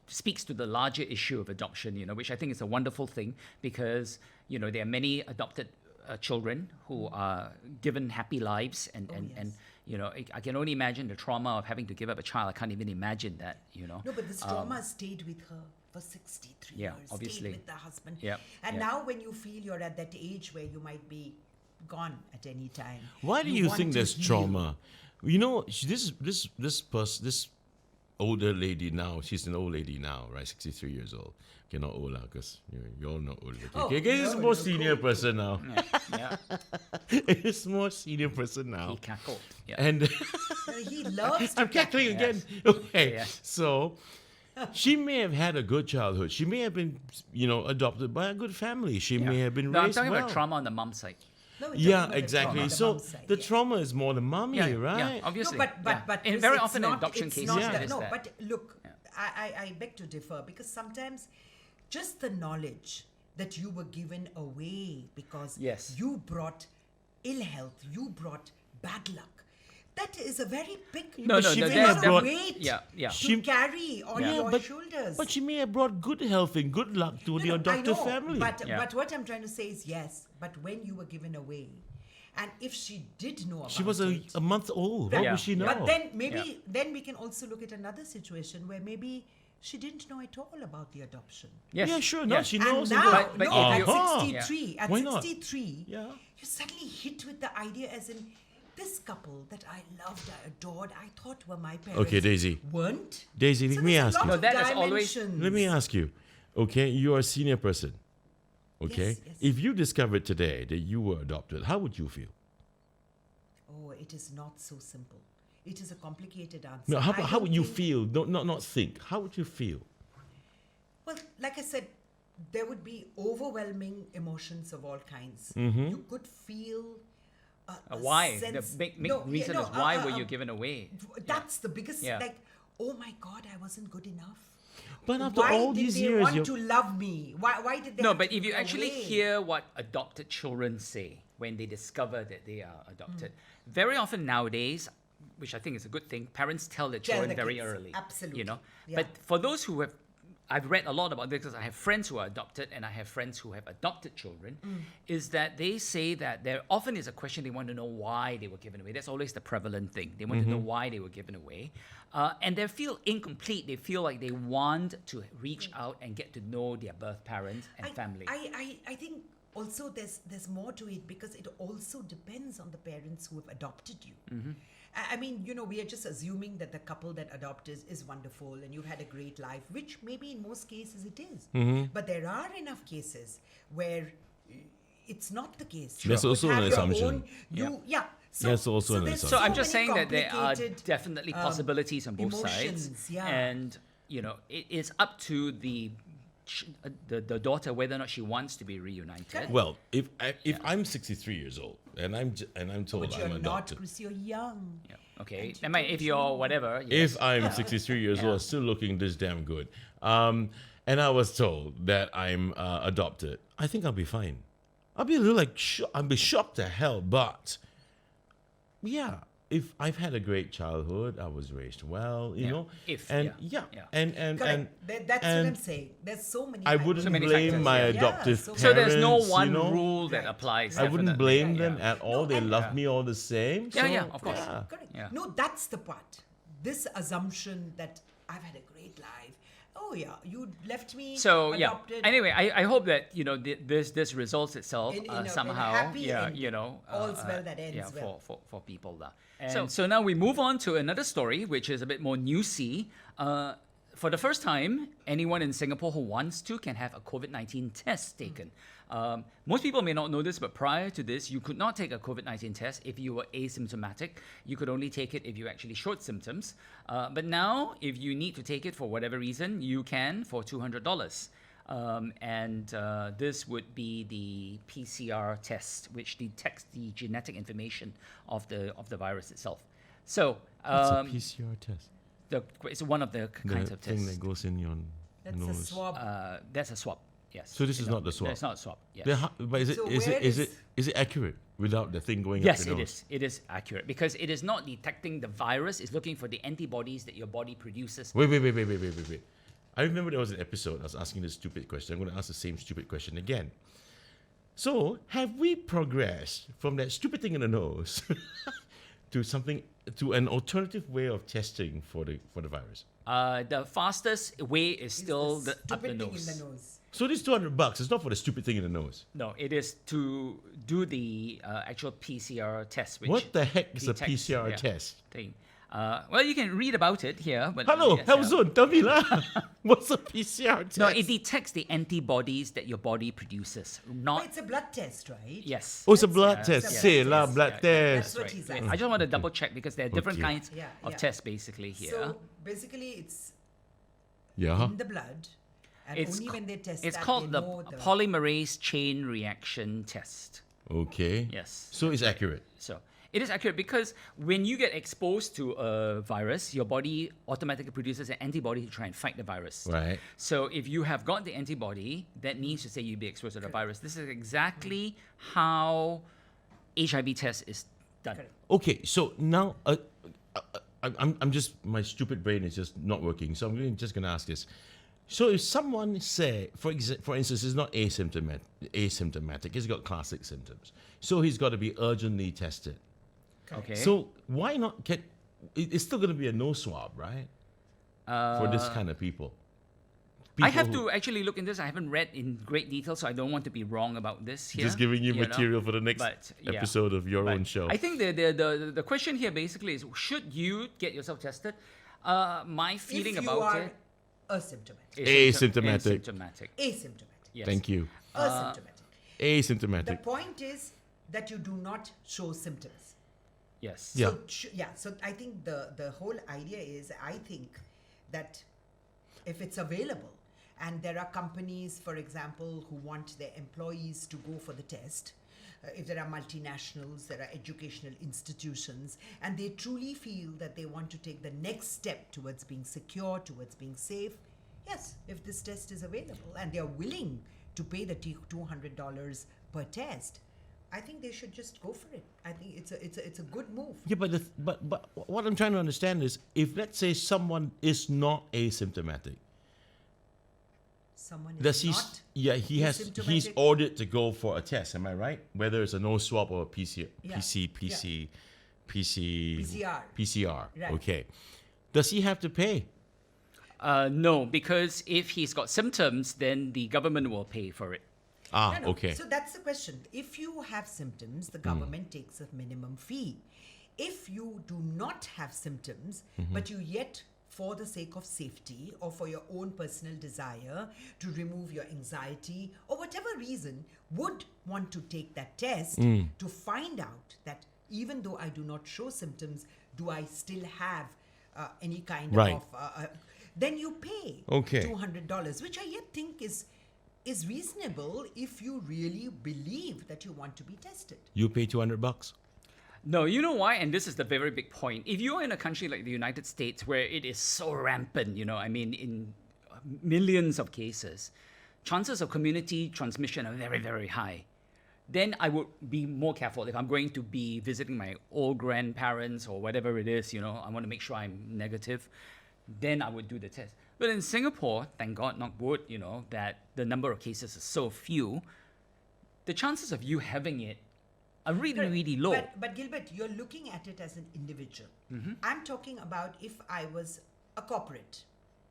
Speaker 1: speaks to the larger issue of adoption, which I think is a wonderful thing because, there are many adopted children who are given happy lives and,
Speaker 2: Oh,
Speaker 1: and
Speaker 2: yes.
Speaker 1: I can only imagine the trauma of having to give up a child. I can't even imagine that,
Speaker 2: No, but this trauma stayed with her for 63
Speaker 1: yeah,
Speaker 2: years.
Speaker 1: obviously.
Speaker 2: Stayed with the husband.
Speaker 1: Yep,
Speaker 2: And
Speaker 1: yep.
Speaker 2: now when you feel you're at that age where you might be gone at any time.
Speaker 3: Why do you
Speaker 2: want
Speaker 3: think
Speaker 2: to
Speaker 3: there's
Speaker 2: heal.
Speaker 3: trauma? This older lady now, she's an old lady now, right? 63 years old. Okay, not old now, because you're not old. Okay,
Speaker 2: Oh,
Speaker 3: okay, this is
Speaker 2: no,
Speaker 3: more
Speaker 2: no,
Speaker 3: senior
Speaker 2: cool.
Speaker 3: person now.
Speaker 1: Yeah,
Speaker 3: It's more senior person
Speaker 1: he
Speaker 3: now.
Speaker 1: cackled. Yeah.
Speaker 3: And
Speaker 2: He loves to
Speaker 3: I'm cackling
Speaker 1: Yes.
Speaker 3: again. Okay,
Speaker 1: Yes.
Speaker 3: so she may have had a good childhood. She may have been, adopted by a good family. She may have been
Speaker 1: No, I'm
Speaker 3: raised
Speaker 1: talking
Speaker 3: well.
Speaker 1: about trauma on the mum side.
Speaker 2: No, we're
Speaker 3: Yeah,
Speaker 2: talking about the
Speaker 3: exactly.
Speaker 2: trauma on the
Speaker 3: So
Speaker 2: mom's side,
Speaker 3: the
Speaker 2: yeah.
Speaker 3: trauma is more the mommy, right?
Speaker 1: Yeah, obviously.
Speaker 2: No, but
Speaker 1: yeah. And
Speaker 2: Chris,
Speaker 1: very
Speaker 2: it's
Speaker 1: often
Speaker 2: not,
Speaker 1: in adoption
Speaker 2: it's
Speaker 1: cases,
Speaker 2: not
Speaker 3: Yeah.
Speaker 2: that,
Speaker 1: it is
Speaker 2: no,
Speaker 1: that.
Speaker 2: but look, I beg to differ because sometimes just the knowledge that you were given away because
Speaker 1: Yes.
Speaker 2: you brought ill health, you brought bad luck. That is a very big
Speaker 1: No,
Speaker 3: But
Speaker 1: no,
Speaker 3: she
Speaker 1: no.
Speaker 3: may
Speaker 1: There's
Speaker 3: have
Speaker 2: lot of
Speaker 3: brought-
Speaker 2: weight
Speaker 1: Yeah, yeah.
Speaker 2: to
Speaker 3: She-
Speaker 2: carry on
Speaker 1: Yeah.
Speaker 2: your
Speaker 3: but,
Speaker 2: shoulders.
Speaker 3: but she may have brought good health and good luck to the
Speaker 2: No, I
Speaker 3: adopted
Speaker 2: know,
Speaker 3: family.
Speaker 1: Yeah.
Speaker 2: But what I'm trying to say is yes, but when you were given away, and if she did know about
Speaker 3: she was
Speaker 2: it,
Speaker 3: a month old.
Speaker 2: Right.
Speaker 3: What
Speaker 1: Yeah.
Speaker 3: would she know?
Speaker 2: but then maybe
Speaker 1: Yeah.
Speaker 2: then we can also look at another situation where maybe she didn't know at all about the adoption.
Speaker 1: Yes.
Speaker 3: Yeah, sure. No,
Speaker 1: yes.
Speaker 3: she
Speaker 2: And
Speaker 3: knows.
Speaker 2: now,
Speaker 1: But- but
Speaker 2: no,
Speaker 1: if
Speaker 2: at
Speaker 1: you-
Speaker 3: Uh-huh.
Speaker 2: 63, at
Speaker 3: Why not?
Speaker 2: 63,
Speaker 3: Yeah.
Speaker 2: you suddenly hit with the idea as in this couple that I loved, I adored, I thought were my parents.
Speaker 3: Okay, Daisy.
Speaker 2: Weren't.
Speaker 3: Daisy,
Speaker 2: So
Speaker 3: let me
Speaker 2: there's a
Speaker 3: ask
Speaker 2: lot
Speaker 3: you.
Speaker 1: No,
Speaker 2: of
Speaker 1: that is always-
Speaker 2: dimensions.
Speaker 3: Let me ask you. Okay, you are a senior person. Okay,
Speaker 2: Yes, yes.
Speaker 3: if you discovered today that you were adopted, how would you feel?
Speaker 2: Oh, it is not so simple. It is a complicated answer.
Speaker 3: No,
Speaker 2: I
Speaker 3: how
Speaker 2: don't
Speaker 3: would you
Speaker 2: think-
Speaker 3: feel? No, not think. How would you feel?
Speaker 2: Well, like I said, there would be overwhelming emotions of all kinds.
Speaker 3: Mm-hmm.
Speaker 2: You could feel a
Speaker 1: Why?
Speaker 2: sense-
Speaker 1: The big
Speaker 2: No,
Speaker 1: reason
Speaker 2: yeah,
Speaker 1: is
Speaker 2: no,
Speaker 1: why were you given away?
Speaker 2: That's the biggest,
Speaker 1: Yeah.
Speaker 2: like, oh my God, I wasn't good enough.
Speaker 3: But after
Speaker 2: Why
Speaker 3: all
Speaker 2: did
Speaker 3: these
Speaker 2: they
Speaker 3: years,
Speaker 2: want
Speaker 3: you
Speaker 2: to love me? Why did they
Speaker 1: No,
Speaker 2: have
Speaker 1: but
Speaker 2: to
Speaker 1: if you
Speaker 2: give
Speaker 1: actually
Speaker 2: away?
Speaker 1: hear what adopted children say when they discover that they are adopted, very often nowadays, which I think is a good thing, parents tell their
Speaker 2: Tell
Speaker 1: children
Speaker 2: the
Speaker 1: very
Speaker 2: kids,
Speaker 1: early.
Speaker 2: absolutely, yeah.
Speaker 1: But for those who have, I've read a lot about this because I have friends who are adopted and I have friends who have adopted children, is that they say that there often is a question they want to know why they were given away. That's always the prevalent thing. They want to know why they were given away. And they feel incomplete. They feel like they want to reach out and get to know their birth parents and family.
Speaker 2: I think also there's more to it because it also depends on the parents who have adopted you.
Speaker 1: Mm-hmm.
Speaker 2: I mean, we are just assuming that the couple that adopted is wonderful and you've had a great life, which maybe in most cases it is.
Speaker 3: Mm-hmm.
Speaker 2: But there are enough cases where it's not the case.
Speaker 3: That's
Speaker 2: You
Speaker 3: also
Speaker 2: have
Speaker 3: an
Speaker 2: your
Speaker 3: assumption.
Speaker 2: own- yeah. So,
Speaker 3: That's also an
Speaker 2: there's
Speaker 3: assumption.
Speaker 1: So I'm
Speaker 2: so
Speaker 1: just
Speaker 2: many
Speaker 1: saying that there are
Speaker 2: complicated,
Speaker 1: definitely possibilities on both sides,
Speaker 2: emotions, yeah.
Speaker 1: and it is up to the daughter whether or not she wants to be reunited.
Speaker 2: Correct.
Speaker 3: Well, if I'm 63 years old and I'm told
Speaker 2: But
Speaker 3: I'm
Speaker 2: you're not,
Speaker 3: adopted,
Speaker 2: Chris, you're young.
Speaker 1: Yeah. Okay.
Speaker 2: And you
Speaker 1: I mean, if
Speaker 2: don't
Speaker 1: you're
Speaker 2: know.
Speaker 1: whatever. Yes.
Speaker 3: if I'm 63 years old, still looking this damn good, and I was told that I'm adopted, I think I'll be fine. I'll be a little like I'll be shocked to hell, but yeah, if I've had a great childhood, I was raised well, you
Speaker 1: Yeah.
Speaker 3: know,
Speaker 1: If,
Speaker 3: and
Speaker 1: yeah.
Speaker 3: and
Speaker 2: Correct. That's
Speaker 3: and
Speaker 2: what I'm saying. There's so many.
Speaker 3: I
Speaker 2: factors.
Speaker 3: wouldn't
Speaker 1: So many
Speaker 3: blame
Speaker 1: factors,
Speaker 3: my
Speaker 1: yeah.
Speaker 3: adoptive
Speaker 2: So-
Speaker 3: parents.
Speaker 1: So there's no
Speaker 3: you
Speaker 1: one
Speaker 3: know?
Speaker 1: rule that
Speaker 2: Right.
Speaker 1: applies.
Speaker 3: I wouldn't
Speaker 1: definitely.
Speaker 3: blame them
Speaker 1: Yeah.
Speaker 3: at all.
Speaker 2: No,
Speaker 3: They
Speaker 2: and-
Speaker 3: love me all the same.
Speaker 1: Yeah,
Speaker 3: so,
Speaker 1: yeah, of course.
Speaker 3: yeah.
Speaker 2: Correct.
Speaker 1: Yeah.
Speaker 2: No, that's the part. This assumption that I've had a great life. Oh yeah, you left me.
Speaker 1: So yeah.
Speaker 2: adopted.
Speaker 1: Anyway, I hope that this resolves itself
Speaker 2: In a
Speaker 1: somehow.
Speaker 2: happy
Speaker 1: Yeah,
Speaker 2: ending. All's well that ends
Speaker 1: yeah,
Speaker 2: well.
Speaker 1: for people. So now we move on to another story, which is a bit more newsy. for the first time, anyone in Singapore who wants to can have a COVID-19 test taken. Most people may not know this, but prior to this, you could not take a COVID-19 test if you were asymptomatic. You could only take it if you actually showed symptoms. But now, if you need to take it for whatever reason, you can for $200. This would be the PCR test, which detects the genetic information of the virus itself. So
Speaker 3: It's a PCR test.
Speaker 1: it's one of the kinds
Speaker 3: The
Speaker 1: of
Speaker 3: thing
Speaker 1: tests.
Speaker 3: that goes in your
Speaker 2: That's a
Speaker 3: nose.
Speaker 2: swab.
Speaker 1: That's a swab. Yes.
Speaker 3: So this is not the swab?
Speaker 1: It's not a swab. Yes.
Speaker 3: But is it
Speaker 2: So
Speaker 3: is
Speaker 2: where
Speaker 3: it is
Speaker 2: is-
Speaker 3: it is it accurate without the thing going up
Speaker 1: Yes,
Speaker 3: your
Speaker 1: it
Speaker 3: nose?
Speaker 1: is. It is accurate because it is not detecting the virus. It's looking for the antibodies that your body produces.
Speaker 3: Wait. I remember there was an episode I was asking this stupid question. I'm going to ask the same stupid question again. So, have we progressed from that stupid thing in the nose to an alternative way of testing for the virus?
Speaker 1: The fastest way is
Speaker 2: It's
Speaker 1: still
Speaker 2: the
Speaker 1: up the
Speaker 2: stupid thing
Speaker 1: nose.
Speaker 2: in the nose.
Speaker 3: So this $200, it's not for the stupid thing in the nose.
Speaker 1: No, it is to do the actual PCR test. Which
Speaker 3: What the heck is a
Speaker 1: detects-
Speaker 3: PCR
Speaker 1: yeah,
Speaker 3: test?
Speaker 1: thing. Well, you can read about it here. But
Speaker 3: Hello,
Speaker 1: yes,
Speaker 3: Helzon, tell me lah. What's a PCR test?
Speaker 1: No, it detects the antibodies that your body produces.
Speaker 2: Oh,
Speaker 1: Not
Speaker 2: it's a blood test, right?
Speaker 1: yes.
Speaker 3: Oh, it's a blood
Speaker 2: Yes,
Speaker 3: test.
Speaker 2: yes,
Speaker 3: Say
Speaker 2: yes,
Speaker 3: lah,
Speaker 2: yes.
Speaker 3: blood
Speaker 1: Yeah,
Speaker 3: test.
Speaker 2: That's what he's asking.
Speaker 1: I just want to double check because there are different
Speaker 3: Okay.
Speaker 1: kinds
Speaker 2: Yeah,
Speaker 1: of
Speaker 2: yeah.
Speaker 1: tests basically here.
Speaker 2: So basically, it's
Speaker 3: Yeah.
Speaker 2: in the blood, and
Speaker 1: It's
Speaker 2: only
Speaker 1: ca-
Speaker 2: when they test
Speaker 1: it's
Speaker 2: that,
Speaker 1: called
Speaker 2: they
Speaker 1: the
Speaker 2: know
Speaker 1: polymerase chain reaction test.
Speaker 3: Okay.
Speaker 1: Yes.
Speaker 3: So it's accurate.
Speaker 1: So it is accurate because when you get exposed to a virus, your body automatically produces an antibody to try and fight the virus.
Speaker 3: Right.
Speaker 1: So if you have got the antibody, that means to say you'll be exposed to the virus. This is exactly how HIV test is done.
Speaker 2: Correct.
Speaker 3: Okay, so now I'm just, my stupid brain is just not working. So just going to ask this. So if someone say, for instance, is not asymptomatic, he's got classic symptoms, so he's got to be urgently tested.
Speaker 1: Okay.
Speaker 3: So why not get? It's still going to be a no swab, right? For this kind of people.
Speaker 1: I have
Speaker 3: People who-
Speaker 1: to actually look in this. I haven't read in great detail, so I don't want to be wrong about this here.
Speaker 3: Just giving you
Speaker 1: know.
Speaker 3: material for the next
Speaker 1: But, yeah.
Speaker 3: episode of your
Speaker 1: But
Speaker 3: own show.
Speaker 1: I think the question here basically is: should you get yourself tested? My feeling
Speaker 2: if you
Speaker 1: about
Speaker 2: are
Speaker 1: it
Speaker 2: asymptomatic,
Speaker 1: is
Speaker 3: Asymptomatic.
Speaker 1: asymptomatic.
Speaker 2: asymptomatic,
Speaker 1: Yes.
Speaker 3: Thank you.
Speaker 2: asymptomatic. The
Speaker 3: Asymptomatic.
Speaker 2: point is that you do not show symptoms.
Speaker 1: Yes.
Speaker 3: Yeah.
Speaker 2: So I think the whole idea is, I think that if it's available, and there are companies, for example, who want their employees to go for the test, if there are multinationals, there are educational institutions, and they truly feel that they want to take the next step towards being secure, towards being safe, yes, if this test is available and they are willing to pay the $200 per test, I think they should just go for it. I think it's a good move.
Speaker 3: Yeah, but what I'm trying to understand is, if let's say someone is not asymptomatic,
Speaker 2: Someone
Speaker 3: does
Speaker 2: is
Speaker 3: he?
Speaker 2: not
Speaker 3: He's
Speaker 2: asymptomatic.
Speaker 3: ordered to go for a test. Am I right? Whether it's a no swab or a
Speaker 2: Yeah.
Speaker 3: PCR.
Speaker 2: PCR. Right.
Speaker 3: Okay. Does he have to pay?
Speaker 1: No, because if he's got symptoms, then the government will pay for it.
Speaker 3: Ah,
Speaker 2: No.
Speaker 3: okay.
Speaker 2: So that's the question. If you have symptoms, the government takes a minimum fee. If you do not have symptoms, but you yet, for the sake of safety or for your own personal desire to remove your anxiety or whatever reason, would want to take that test to find out that even though I do not show symptoms, do I still have any kind
Speaker 3: Right.
Speaker 2: of then you pay
Speaker 3: Okay.
Speaker 2: $200, which I yet think is reasonable if you really believe that you want to be tested.
Speaker 3: You pay $200.
Speaker 1: No, you know why? And this is the very big point. If you're in a country like the United States where it is so rampant, I mean, in millions of cases, chances of community transmission are very, very high. Then I would be more careful. If I'm going to be visiting my old grandparents or whatever it is, I want to make sure I'm negative, then I would do the test. But in Singapore, thank God, knock wood, that the number of cases is so few, the chances of you having it are really, really low.
Speaker 2: But Gilbert, you're looking at it as an individual.
Speaker 1: Mm-hmm.
Speaker 2: I'm talking about if I was a corporate,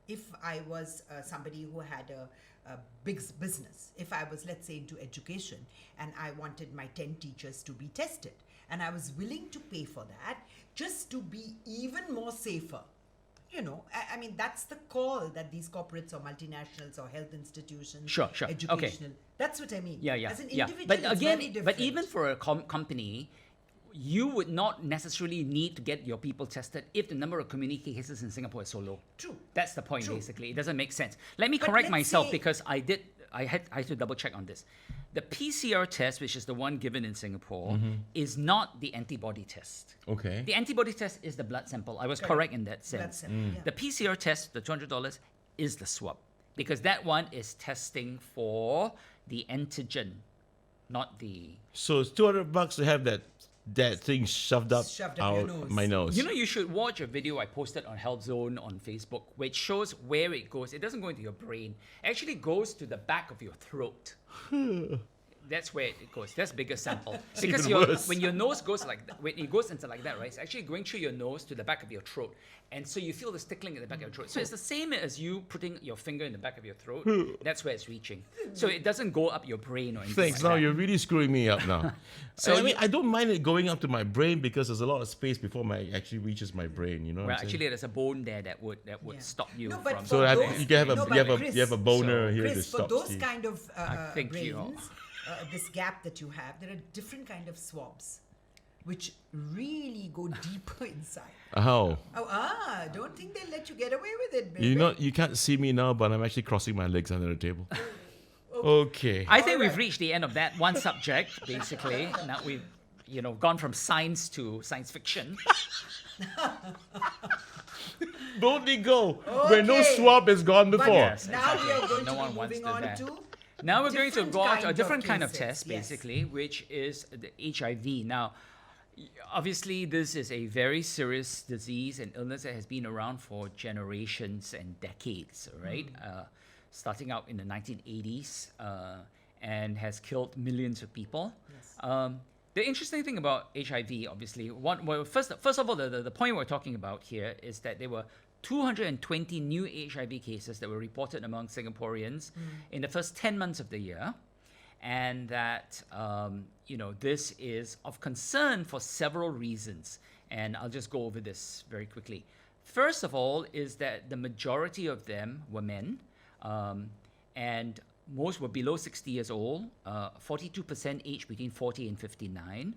Speaker 2: if I was somebody who had a big business, if I was, let's say, into education and I wanted my 10 teachers to be tested and I was willing to pay for that just to be even more safer. I mean, that's the call that these corporates or multinationals or health institutions,
Speaker 1: Sure, okay.
Speaker 2: educational. That's what I mean.
Speaker 1: Yeah, yeah,
Speaker 2: As an
Speaker 1: yeah.
Speaker 2: individual,
Speaker 1: But
Speaker 2: it's
Speaker 1: again,
Speaker 2: very different.
Speaker 1: but even for a company, you would not necessarily need to get your people tested if the number of community cases in Singapore is so low.
Speaker 2: True.
Speaker 1: That's the point,
Speaker 2: True.
Speaker 1: basically. It doesn't make sense. Let me
Speaker 2: But
Speaker 1: correct
Speaker 2: let's
Speaker 1: myself
Speaker 2: say-
Speaker 1: because I had to double check on this. The PCR test, which is the one given in Singapore, is not the antibody test.
Speaker 3: Okay.
Speaker 1: The antibody test is the blood sample. I was
Speaker 2: Correct.
Speaker 1: correct in that
Speaker 2: That's
Speaker 1: sense.
Speaker 2: simple, yeah.
Speaker 1: The PCR test, the $200, is the swab because that one is testing for the antigen, not the.
Speaker 3: So it's $200 to have that thing shoved up,
Speaker 2: Shoved up your nose.
Speaker 3: my nose.
Speaker 1: You know, you should watch a video I posted on Health Zone on Facebook, which shows where it goes. It doesn't go into your brain. It actually goes to the back of your throat. That's where it goes. That's bigger sample. Because
Speaker 3: even worse.
Speaker 1: when your nose goes like that, when it goes into like that, right? It's actually going through your nose to the back of your throat. And so you feel the tickling at the back of your throat. So it's the same as you putting your finger in the back of your throat. That's where it's reaching. So it doesn't go up your brain or anything.
Speaker 3: Thanks.
Speaker 1: like
Speaker 3: Now
Speaker 1: that.
Speaker 3: you're really screwing me up now.
Speaker 1: So
Speaker 3: I mean,
Speaker 1: you-
Speaker 3: I don't mind it going up to my brain because there's a lot of space before my actually reaches my brain. You know.
Speaker 1: Well,
Speaker 3: what I'm saying?
Speaker 1: actually, there's a bone there that would
Speaker 2: Yeah.
Speaker 1: stop you
Speaker 2: No, but
Speaker 1: from.
Speaker 2: for
Speaker 3: So that
Speaker 2: those-
Speaker 3: you can have a
Speaker 2: no,
Speaker 3: you
Speaker 2: but
Speaker 3: have a
Speaker 2: Chris-
Speaker 3: you have a boner
Speaker 1: So-
Speaker 3: here to
Speaker 2: Chris, for
Speaker 3: stop
Speaker 2: those
Speaker 3: Steve.
Speaker 2: kind of
Speaker 1: think you
Speaker 2: brains, this gap that you have, there are different kind of swabs, which really go deeper inside.
Speaker 3: How?
Speaker 2: Don't think they'll let you get away with it, baby.
Speaker 3: You can't see me now, but I'm actually crossing my legs under the table. Okay.
Speaker 1: I think we've
Speaker 2: Alright.
Speaker 1: reached the end of that one subject, basically. Now we've, gone from science to science fiction.
Speaker 3: Boldly go where no
Speaker 2: Okay.
Speaker 3: swab has gone
Speaker 2: But
Speaker 3: before.
Speaker 1: Yes.
Speaker 2: now we are
Speaker 1: exactly.
Speaker 2: going
Speaker 1: No
Speaker 2: to
Speaker 1: one
Speaker 2: be
Speaker 1: wants
Speaker 2: moving
Speaker 1: to
Speaker 2: on
Speaker 1: that.
Speaker 2: to
Speaker 1: Now we're going to
Speaker 2: different
Speaker 1: go on to a
Speaker 2: kind of
Speaker 1: different kind of
Speaker 2: cases,
Speaker 1: test,
Speaker 2: yes.
Speaker 1: basically, which is the HIV. Now, obviously, this is a very serious disease and illness that has been around for generations and decades, right? Starting out in the 1980s and has killed millions of people.
Speaker 2: Yes.
Speaker 1: The interesting thing about HIV, obviously, first of all, the point we're talking about here is that there were 220 new HIV cases that were reported among Singaporeans in the first 10 months of the year. And that, this is of concern for several reasons. And I'll just go over this very quickly. First of all, is that the majority of them were men. And most were below 60 years old, 42% aged between 40 and 59.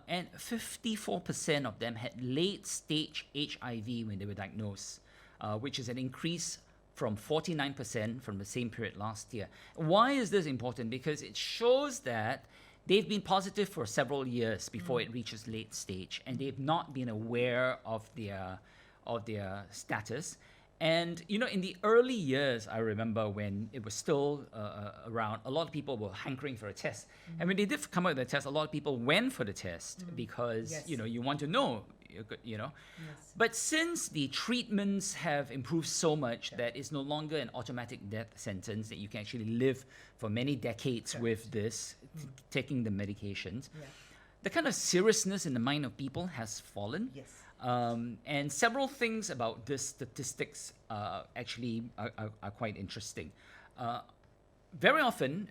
Speaker 1: And 54% of them had late stage HIV when they were diagnosed, which is an increase from 49% from the same period last year. Why is this important? Because it shows that they've been positive for several years before it reaches late stage, and they've not been aware of their status. And in the early years, I remember when it was still around, a lot of people were hankering for a test. And when they did come out with the test, a lot of people went for the test because
Speaker 2: Yes.
Speaker 1: you want to know,
Speaker 2: Yes.
Speaker 1: But since the treatments have improved so much that it's no longer an automatic death sentence, that you can actually live for many decades with this, taking the medications,
Speaker 2: Yeah.
Speaker 1: the kind of seriousness in the mind of people has fallen.
Speaker 2: Yes.
Speaker 1: And several things about this statistics actually are quite interesting. Very often,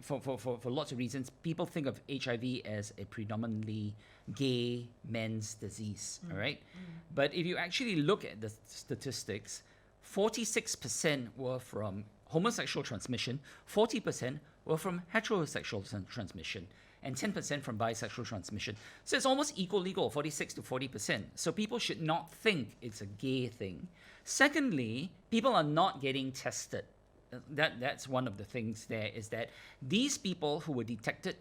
Speaker 1: for lots of reasons, people think of HIV as a predominantly gay men's disease, all right? But if you actually look at the statistics, 46% were from homosexual transmission, 40% were from heterosexual transmission, and 10% from bisexual transmission. So it's almost equal, 46 to 40%. So people should not think it's a gay thing. Secondly, people are not getting tested. That's one of the things there, is that these people who were detected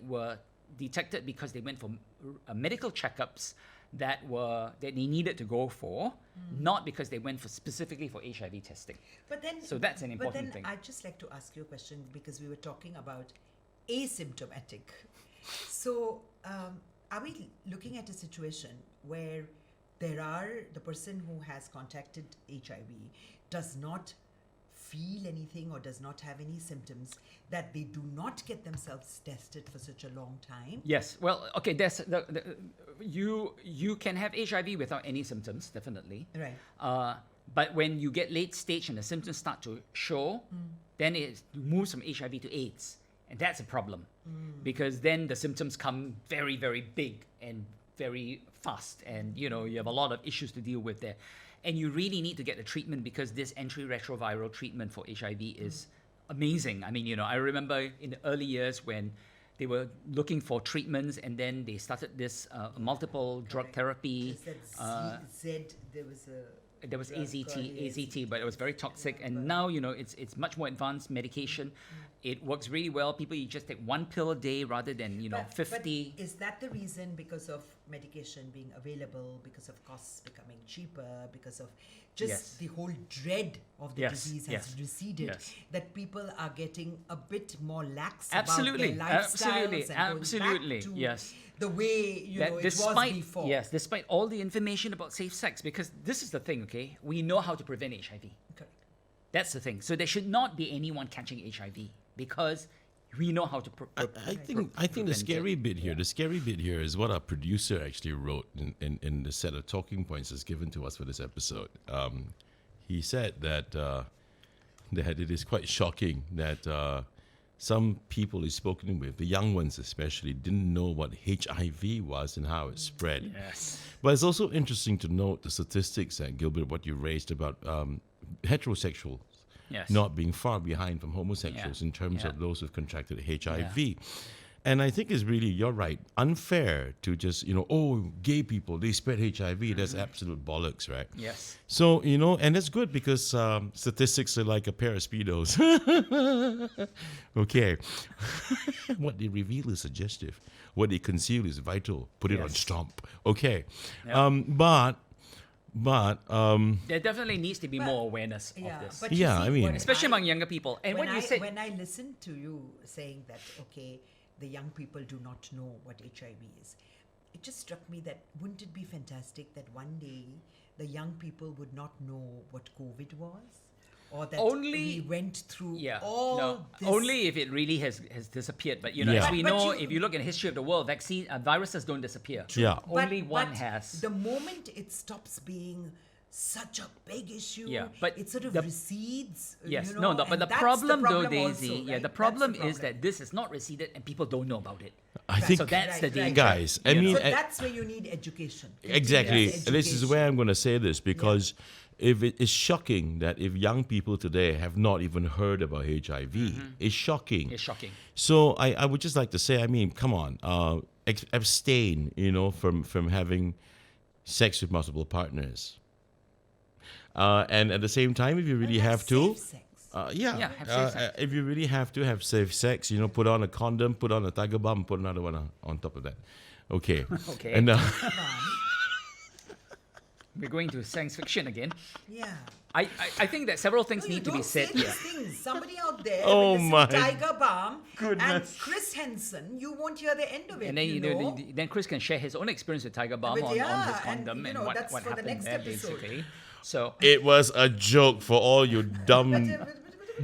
Speaker 1: because they went for medical checkups that they needed to go for, not because they went specifically for HIV testing.
Speaker 2: But then,
Speaker 1: So that's an important thing.
Speaker 2: I'd just like to ask you a question, because we were talking about asymptomatic. So, are we looking at a situation where the person who has contacted HIV does not feel anything or does not have any symptoms, that they do not get themselves tested for such a long time?
Speaker 1: Yes. Well, okay. You can have HIV without any symptoms, definitely.
Speaker 2: Right.
Speaker 1: But when you get late stage and the symptoms start to show, then it moves from HIV to AIDS, and that's a problem because then the symptoms come very, very big and very fast, and you have a lot of issues to deal with there. and you really need to get the treatment because this antiretroviral treatment for HIV is amazing. I mean, I remember in the early years when they were looking for treatments, and then they started this multiple drug therapy.
Speaker 2: Is that there was a
Speaker 1: There was
Speaker 2: drug
Speaker 1: AZT,
Speaker 2: called
Speaker 1: AZT, but it was very toxic. And now, it's much more advanced medication. It works really well. People, you just take one pill a day rather than, 50.
Speaker 2: But is that the reason, because of medication being available, because of costs becoming cheaper, because of just
Speaker 1: Yes.
Speaker 2: the whole dread of the
Speaker 1: Yes,
Speaker 2: disease has
Speaker 1: yes,
Speaker 2: receded,
Speaker 1: yes.
Speaker 2: that people are getting a bit more lax
Speaker 1: Absolutely,
Speaker 2: about their lifestyles
Speaker 1: absolutely,
Speaker 2: and
Speaker 1: absolutely,
Speaker 2: going back to
Speaker 1: yes.
Speaker 2: the way
Speaker 1: That
Speaker 2: it was before.
Speaker 1: Yes, despite all the information about safe sex, because this is the thing, okay? We know how to prevent HIV.
Speaker 2: Correct.
Speaker 1: That's the thing. So there should not be anyone catching HIV because we know how to
Speaker 3: I think the
Speaker 1: prevent
Speaker 3: scary
Speaker 1: it.
Speaker 3: bit here, the scary bit here is what our producer actually wrote in the set of talking points that's given to us for this episode. He said that it is quite shocking that some people he's spoken with, the young ones especially, didn't know what HIV was and how it spread.
Speaker 1: Yes.
Speaker 3: But it's also interesting to note the statistics, Gilbert, what you raised about heterosexuals
Speaker 1: Yes.
Speaker 3: not being far behind from homosexuals
Speaker 1: Yeah.
Speaker 3: in terms
Speaker 1: Yeah.
Speaker 3: of those who've contracted HIV. And I think it's really, you're right, unfair to just, gay people, they spread HIV. That's absolute bollocks, right?
Speaker 1: Yes.
Speaker 3: So, and that's good because statistics are like a pair of Speedos. Okay. What they reveal is suggestive. What they conceal is vital. Put it on
Speaker 1: Yes.
Speaker 3: stomp. Okay.
Speaker 1: Yeah.
Speaker 3: But
Speaker 1: There definitely needs to be more awareness
Speaker 2: Yeah,
Speaker 1: of this.
Speaker 2: but you
Speaker 3: Yeah,
Speaker 2: see,
Speaker 3: I mean-
Speaker 2: when
Speaker 1: Especially among younger people. And
Speaker 2: when
Speaker 1: what you said,
Speaker 2: when I listen to you saying that, okay, the young people do not know what HIV is, it just struck me that wouldn't it be fantastic that one day the young people would not know what COVID was, or that
Speaker 1: Only-
Speaker 2: we went through
Speaker 1: yeah,
Speaker 2: all
Speaker 1: no,
Speaker 2: this.
Speaker 1: only if it really has disappeared. But
Speaker 3: Yeah.
Speaker 1: as we
Speaker 2: But
Speaker 1: know,
Speaker 2: you-
Speaker 1: if you look in the history of the world, viruses don't disappear.
Speaker 3: Yeah.
Speaker 1: Only one
Speaker 2: but
Speaker 1: has.
Speaker 2: The moment it stops being such a big issue,
Speaker 1: Yeah, but
Speaker 2: it sort of
Speaker 1: the-
Speaker 2: recedes.
Speaker 1: Yes,
Speaker 2: but
Speaker 1: but the
Speaker 2: that's
Speaker 1: problem, though,
Speaker 2: also,
Speaker 1: Daisy,
Speaker 2: right?
Speaker 1: the
Speaker 2: That's
Speaker 1: problem is
Speaker 2: problem.
Speaker 1: that this is not receded and people don't know about it.
Speaker 3: I think,
Speaker 1: So that's the
Speaker 2: Right,
Speaker 1: danger.
Speaker 2: right.
Speaker 3: guys, I
Speaker 1: You
Speaker 3: mean,
Speaker 1: know.
Speaker 2: So that's where you need education.
Speaker 3: exactly.
Speaker 2: Continuous
Speaker 3: This is
Speaker 2: education.
Speaker 3: where I'm going to say this because if it is shocking that if young people today have not even heard about HIV, it's shocking.
Speaker 1: It's shocking.
Speaker 3: So I would just like to say, I mean, come on, abstain, from having sex with multiple partners. And at the same time, if you really
Speaker 2: Well,
Speaker 3: have to,
Speaker 2: safe sex.
Speaker 1: Yeah, have safe sex.
Speaker 3: if you really have to have safe sex, put on a condom, put on a tiger balm, put another one on top of that. Okay.
Speaker 1: Okay.
Speaker 3: And
Speaker 2: Come on.
Speaker 1: We're going to science fiction again.
Speaker 2: Yeah.
Speaker 1: I think that several things
Speaker 2: No, you
Speaker 1: need to be
Speaker 2: don't
Speaker 1: said
Speaker 2: say these
Speaker 1: here.
Speaker 2: things. Somebody out there
Speaker 3: Oh
Speaker 2: with this
Speaker 3: my
Speaker 2: Tiger Balm and
Speaker 3: goodness.
Speaker 2: Chris Henson, you won't hear the end of it.
Speaker 1: And then
Speaker 2: you know.
Speaker 1: then Chris can share his own experience with Tiger Balm
Speaker 2: But
Speaker 1: on his
Speaker 2: yeah, and,
Speaker 1: condom and,
Speaker 2: that's
Speaker 1: what
Speaker 2: for the
Speaker 1: happened
Speaker 2: next
Speaker 1: there,
Speaker 2: episode.
Speaker 1: basically. So
Speaker 3: it was a joke for all you dumb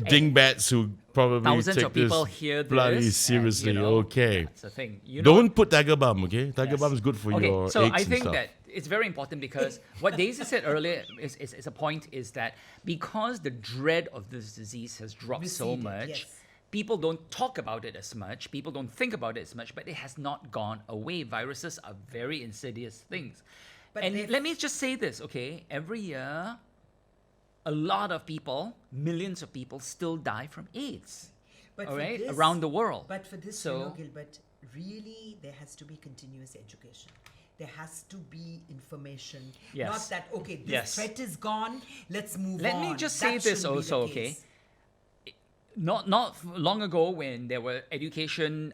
Speaker 3: dingbats who probably
Speaker 1: thousands
Speaker 3: take
Speaker 1: of people
Speaker 3: this
Speaker 1: hear this.
Speaker 3: bloody
Speaker 1: and,
Speaker 3: seriously. Okay.
Speaker 1: That's the thing.
Speaker 3: Don't put tiger balm, okay? Tiger
Speaker 1: Yes.
Speaker 3: balm is good for
Speaker 1: Okay,
Speaker 3: your
Speaker 1: so
Speaker 3: aches
Speaker 1: I
Speaker 3: and
Speaker 1: think
Speaker 3: stuff.
Speaker 1: that it's very important because what Daisy said earlier is a point is that because the dread of this disease has dropped so
Speaker 2: Receded,
Speaker 1: much,
Speaker 2: yes.
Speaker 1: people don't talk about it as much, people don't think about it as much, but it has not gone away. Viruses are very insidious things.
Speaker 2: But
Speaker 1: and
Speaker 2: they've-
Speaker 1: let me just say this, okay? Every year, a lot of people, millions of people, still die from AIDS.
Speaker 2: But
Speaker 1: all
Speaker 2: for
Speaker 1: right,
Speaker 2: this-
Speaker 1: around the world.
Speaker 2: But for this,
Speaker 1: So-
Speaker 2: Gilbert, really there has to be continuous education. There has to be information.
Speaker 1: Yes.
Speaker 2: Not that, okay, this
Speaker 1: Yes.
Speaker 2: threat is gone, let's move
Speaker 1: Let
Speaker 2: on.
Speaker 1: me just
Speaker 2: That
Speaker 1: say this
Speaker 2: shouldn't be the
Speaker 1: also, okay?
Speaker 2: case.
Speaker 1: Not long ago when there were education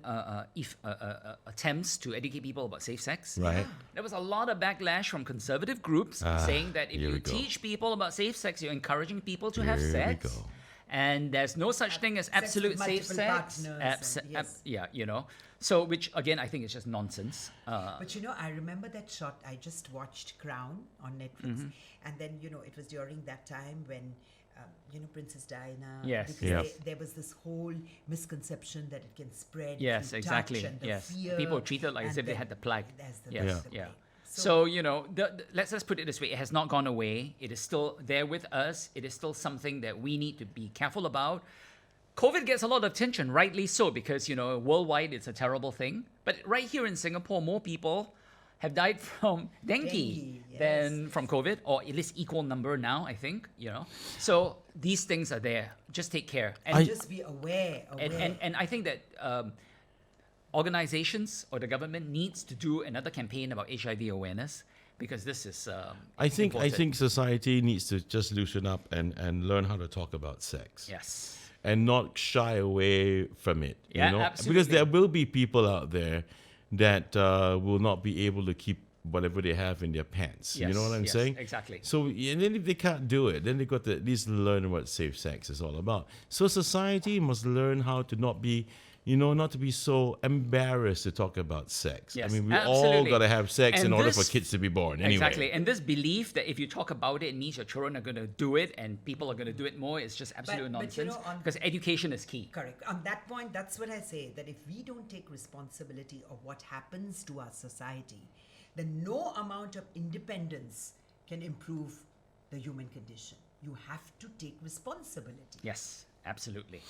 Speaker 1: attempts to educate people about safe sex.
Speaker 3: Right.
Speaker 1: There was a lot of backlash from conservative groups saying that if
Speaker 3: here
Speaker 1: you
Speaker 3: we go.
Speaker 1: teach people about safe sex, you're encouraging people to have
Speaker 3: Here we
Speaker 1: sex.
Speaker 3: go.
Speaker 1: And there's no such thing as
Speaker 2: Sex with
Speaker 1: absolute safe
Speaker 2: multiple
Speaker 1: sex.
Speaker 2: partners and yes.
Speaker 1: Yeah. So, which again, I think is just nonsense.
Speaker 2: But I remember that shot. I just watched Crown on Netflix,
Speaker 1: Mm-hmm.
Speaker 2: and then it was during that time when Princess Diana.
Speaker 1: Yes.
Speaker 2: Because
Speaker 3: Yeah.
Speaker 2: there was this whole misconception that it can spread.
Speaker 1: Yes,
Speaker 2: through
Speaker 1: exactly.
Speaker 2: Touch and the
Speaker 1: Yes.
Speaker 2: fear,
Speaker 1: People treated it like as
Speaker 2: and
Speaker 1: if they
Speaker 2: then
Speaker 1: had the plague.
Speaker 2: That's the,
Speaker 1: Yes.
Speaker 2: that's the
Speaker 1: Yeah.
Speaker 2: plague.
Speaker 1: So, let's just put it this way. It has not gone away. It is still there with us. It is still something that we need to be careful about. COVID gets a lot of attention, rightly so, because, worldwide it's a terrible thing. But right here in Singapore, more people have died from dengue,
Speaker 2: Dengue,
Speaker 1: than from COVID, or at least equal number now, I think, So these things are there. Just take care. And,
Speaker 2: Just be aware.
Speaker 1: and I think that organizations or the government needs to do another campaign about HIV awareness, because this is
Speaker 3: I
Speaker 1: important.
Speaker 3: think society needs to just loosen up and learn how to talk about sex.
Speaker 1: Yes.
Speaker 3: And not shy away from it.
Speaker 1: Yeah,
Speaker 3: Because
Speaker 1: absolutely.
Speaker 3: there will be people out there that will not be able to keep whatever they have in their pants. You know what I'm
Speaker 1: Yes,
Speaker 3: saying?
Speaker 1: exactly.
Speaker 3: So, and then if they can't do it, then they got to at least learn what safe sex is all about. So society must learn how to not be, not to be so embarrassed to talk about sex.
Speaker 1: Yes,
Speaker 3: I mean, we all
Speaker 1: absolutely.
Speaker 3: got to have sex
Speaker 1: And
Speaker 3: in order for
Speaker 1: this-
Speaker 3: kids to be born. Anyway.
Speaker 1: Exactly. And this belief that if you talk about it, it means your children are going to do it and people are going to do it more is just absolute
Speaker 2: but
Speaker 1: nonsense.
Speaker 2: on-
Speaker 1: Because education is key.
Speaker 2: Correct. On that point, that's what I say, that if we don't take responsibility of what happens to our society, then no amount of independence can improve the human condition. You have to take responsibility.
Speaker 1: Yes, absolutely.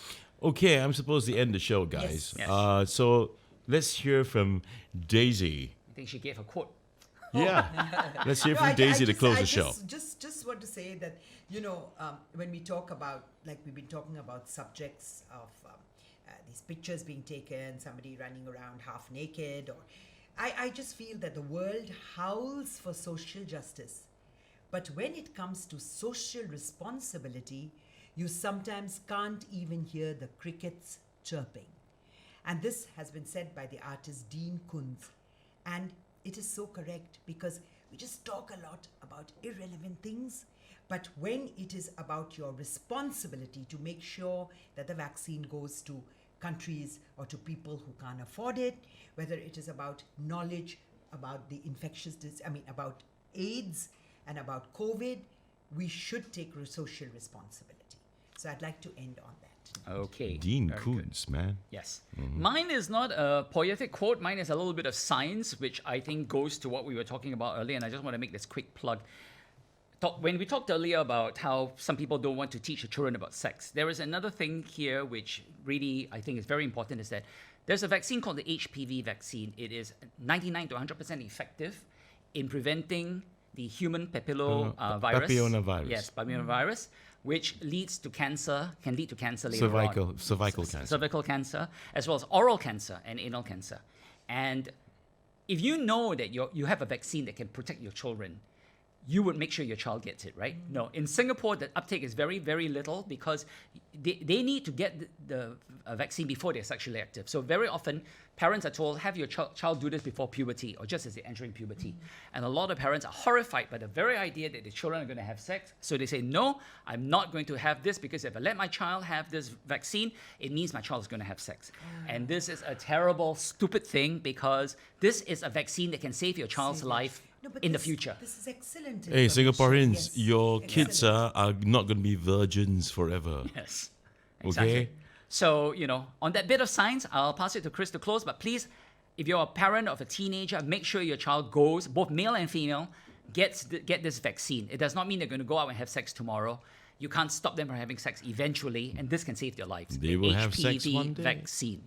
Speaker 3: Okay, I'm supposed to end the show, guys.
Speaker 1: Yes. Yes.
Speaker 3: So let's hear from Daisy.
Speaker 1: I think she gave a quote.
Speaker 3: Yeah. Let's hear
Speaker 2: No,
Speaker 3: from Daisy to
Speaker 2: just-
Speaker 3: close
Speaker 2: I
Speaker 3: the show.
Speaker 2: Just want to say that, when we talk about, like we've been talking about subjects of these pictures being taken, somebody running around half naked, or I just feel that the world howls for social justice. But when it comes to social responsibility, you sometimes can't even hear the crickets chirping. And this has been said by the artist Dean Koontz. And it is so correct, because we just talk a lot about irrelevant things. But when it is about your responsibility to make sure that the vaccine goes to countries or to people who can't afford it, whether it is about knowledge about the about AIDS and about COVID, we should take social responsibility. So I'd like to end on that.
Speaker 1: Okay.
Speaker 3: Dean
Speaker 1: very good.
Speaker 3: Koontz, man.
Speaker 1: Yes. Mine is not a poetic quote. Mine is a little bit of science, which I think goes to what we were talking about earlier. And I just want to make this quick plug. When we talked earlier about how some people don't want to teach the children about sex, there is another thing here which really I think is very important, is that there's a vaccine called the HPV vaccine. It is 99 to 100% effective in preventing the human papillomavirus.
Speaker 3: Papillomavirus.
Speaker 1: Yes, papillomavirus, which leads to cancer, can lead to cancer later on.
Speaker 3: Cervical cancer.
Speaker 1: Cervical cancer, as well as oral cancer and anal cancer. And if you know that you have a vaccine that can protect your children, you would make sure your child gets it, right? No, in Singapore, the uptake is very, very little, because they need to get the vaccine before they're sexually active. So very often, parents are told, have your child do this before puberty, or just as they're entering puberty. And a lot of parents are horrified by the very idea that the children are going to have sex. So they say, no, I'm not going to have this, because if I let my child have this vaccine, it means my child is going to have sex. And this is a terrible, stupid thing, because this is a vaccine that can save your child's life
Speaker 2: No, but
Speaker 1: in the
Speaker 2: this-
Speaker 1: future.
Speaker 2: This is excellent.
Speaker 3: Hey,
Speaker 2: information.
Speaker 3: Singaporeans,
Speaker 2: Yes,
Speaker 3: your kids
Speaker 2: excellent.
Speaker 3: are not going to be virgins forever.
Speaker 1: Yes.
Speaker 3: Okay?
Speaker 1: So, on that bit of science, I'll pass it to Chris to close. But please, if you're a parent of a teenager, make sure your child goes, both male and female, get this vaccine. It does not mean they're going to go out and have sex tomorrow. You can't stop them from having sex eventually, and this can save their lives.
Speaker 3: They
Speaker 1: The
Speaker 3: will have sex
Speaker 1: HPV
Speaker 3: one day.
Speaker 1: vaccine.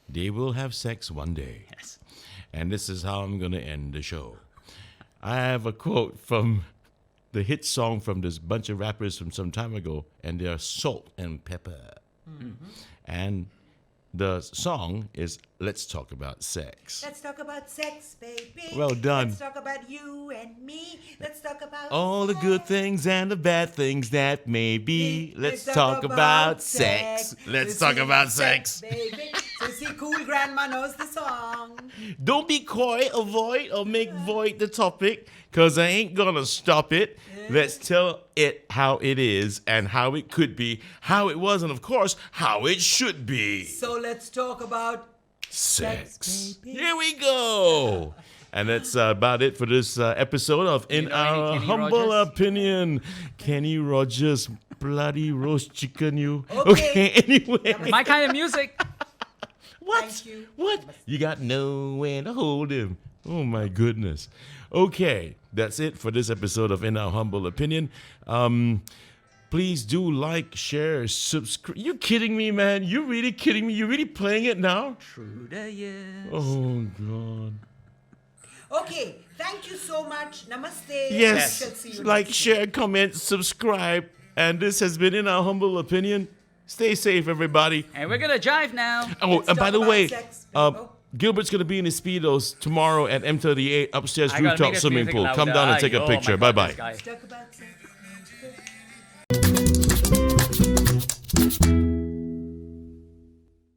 Speaker 3: They will have sex one day.
Speaker 1: Yes.
Speaker 3: And this is how I'm going to end the show. I have a quote from the hit song from this bunch of rappers from some time ago, and they are Salt and Pepper. And the song is Let's Talk About Sex.
Speaker 2: Let's talk about sex, baby.
Speaker 3: Well done.
Speaker 2: Let's talk about you and me. Let's talk about
Speaker 3: All the good
Speaker 2: sex.
Speaker 3: things and the bad things that may be. Let's talk about sex. Let's talk about sex.
Speaker 2: baby. So see, cool grandma knows the song.
Speaker 3: Don't be coy, avoid, or make void the topic, because I ain't gonna stop it. Let's tell it how it is and how it could be, how it was, and of course, how it should be.
Speaker 2: So let's talk about
Speaker 3: Sex.
Speaker 2: baby.
Speaker 3: Here we go. And that's about it for this episode of In
Speaker 1: know any
Speaker 3: Our
Speaker 1: Kenny
Speaker 3: Humble
Speaker 1: Rogers?
Speaker 3: Opinion. Kenny Rogers, bloody roast chicken, you.
Speaker 2: Okay.
Speaker 3: Anyway.
Speaker 1: My kind of music.
Speaker 3: What?
Speaker 2: Thank you.
Speaker 3: What? You got nowhere to hold him. Oh my goodness. Okay, that's it for this episode of In Our Humble Opinion. Please do like, share, subscribe. You kidding me, man? You really kidding me? You really playing it now?
Speaker 1: Through the years.
Speaker 3: Oh God.
Speaker 2: Okay, thank you so much. Namaste.
Speaker 3: Yes.
Speaker 2: We shall see you
Speaker 3: Like,
Speaker 2: next
Speaker 3: share, comment, subscribe. And this has been In Our Humble Opinion. Stay safe, everybody.
Speaker 1: And we're gonna jive now.
Speaker 3: Oh,
Speaker 2: Let's
Speaker 3: and by
Speaker 2: talk
Speaker 3: the
Speaker 2: about
Speaker 3: way,
Speaker 2: sex.
Speaker 3: Gilbert's going to be in his Speedos tomorrow at M38 upstairs
Speaker 1: I gotta make
Speaker 3: rooftop
Speaker 1: this
Speaker 3: swimming
Speaker 1: music
Speaker 3: pool. Come
Speaker 1: louder.
Speaker 3: down and take a
Speaker 1: Oh my
Speaker 3: picture.
Speaker 1: God,
Speaker 3: Bye-bye.
Speaker 1: this guy.
Speaker 2: Let's talk about sex.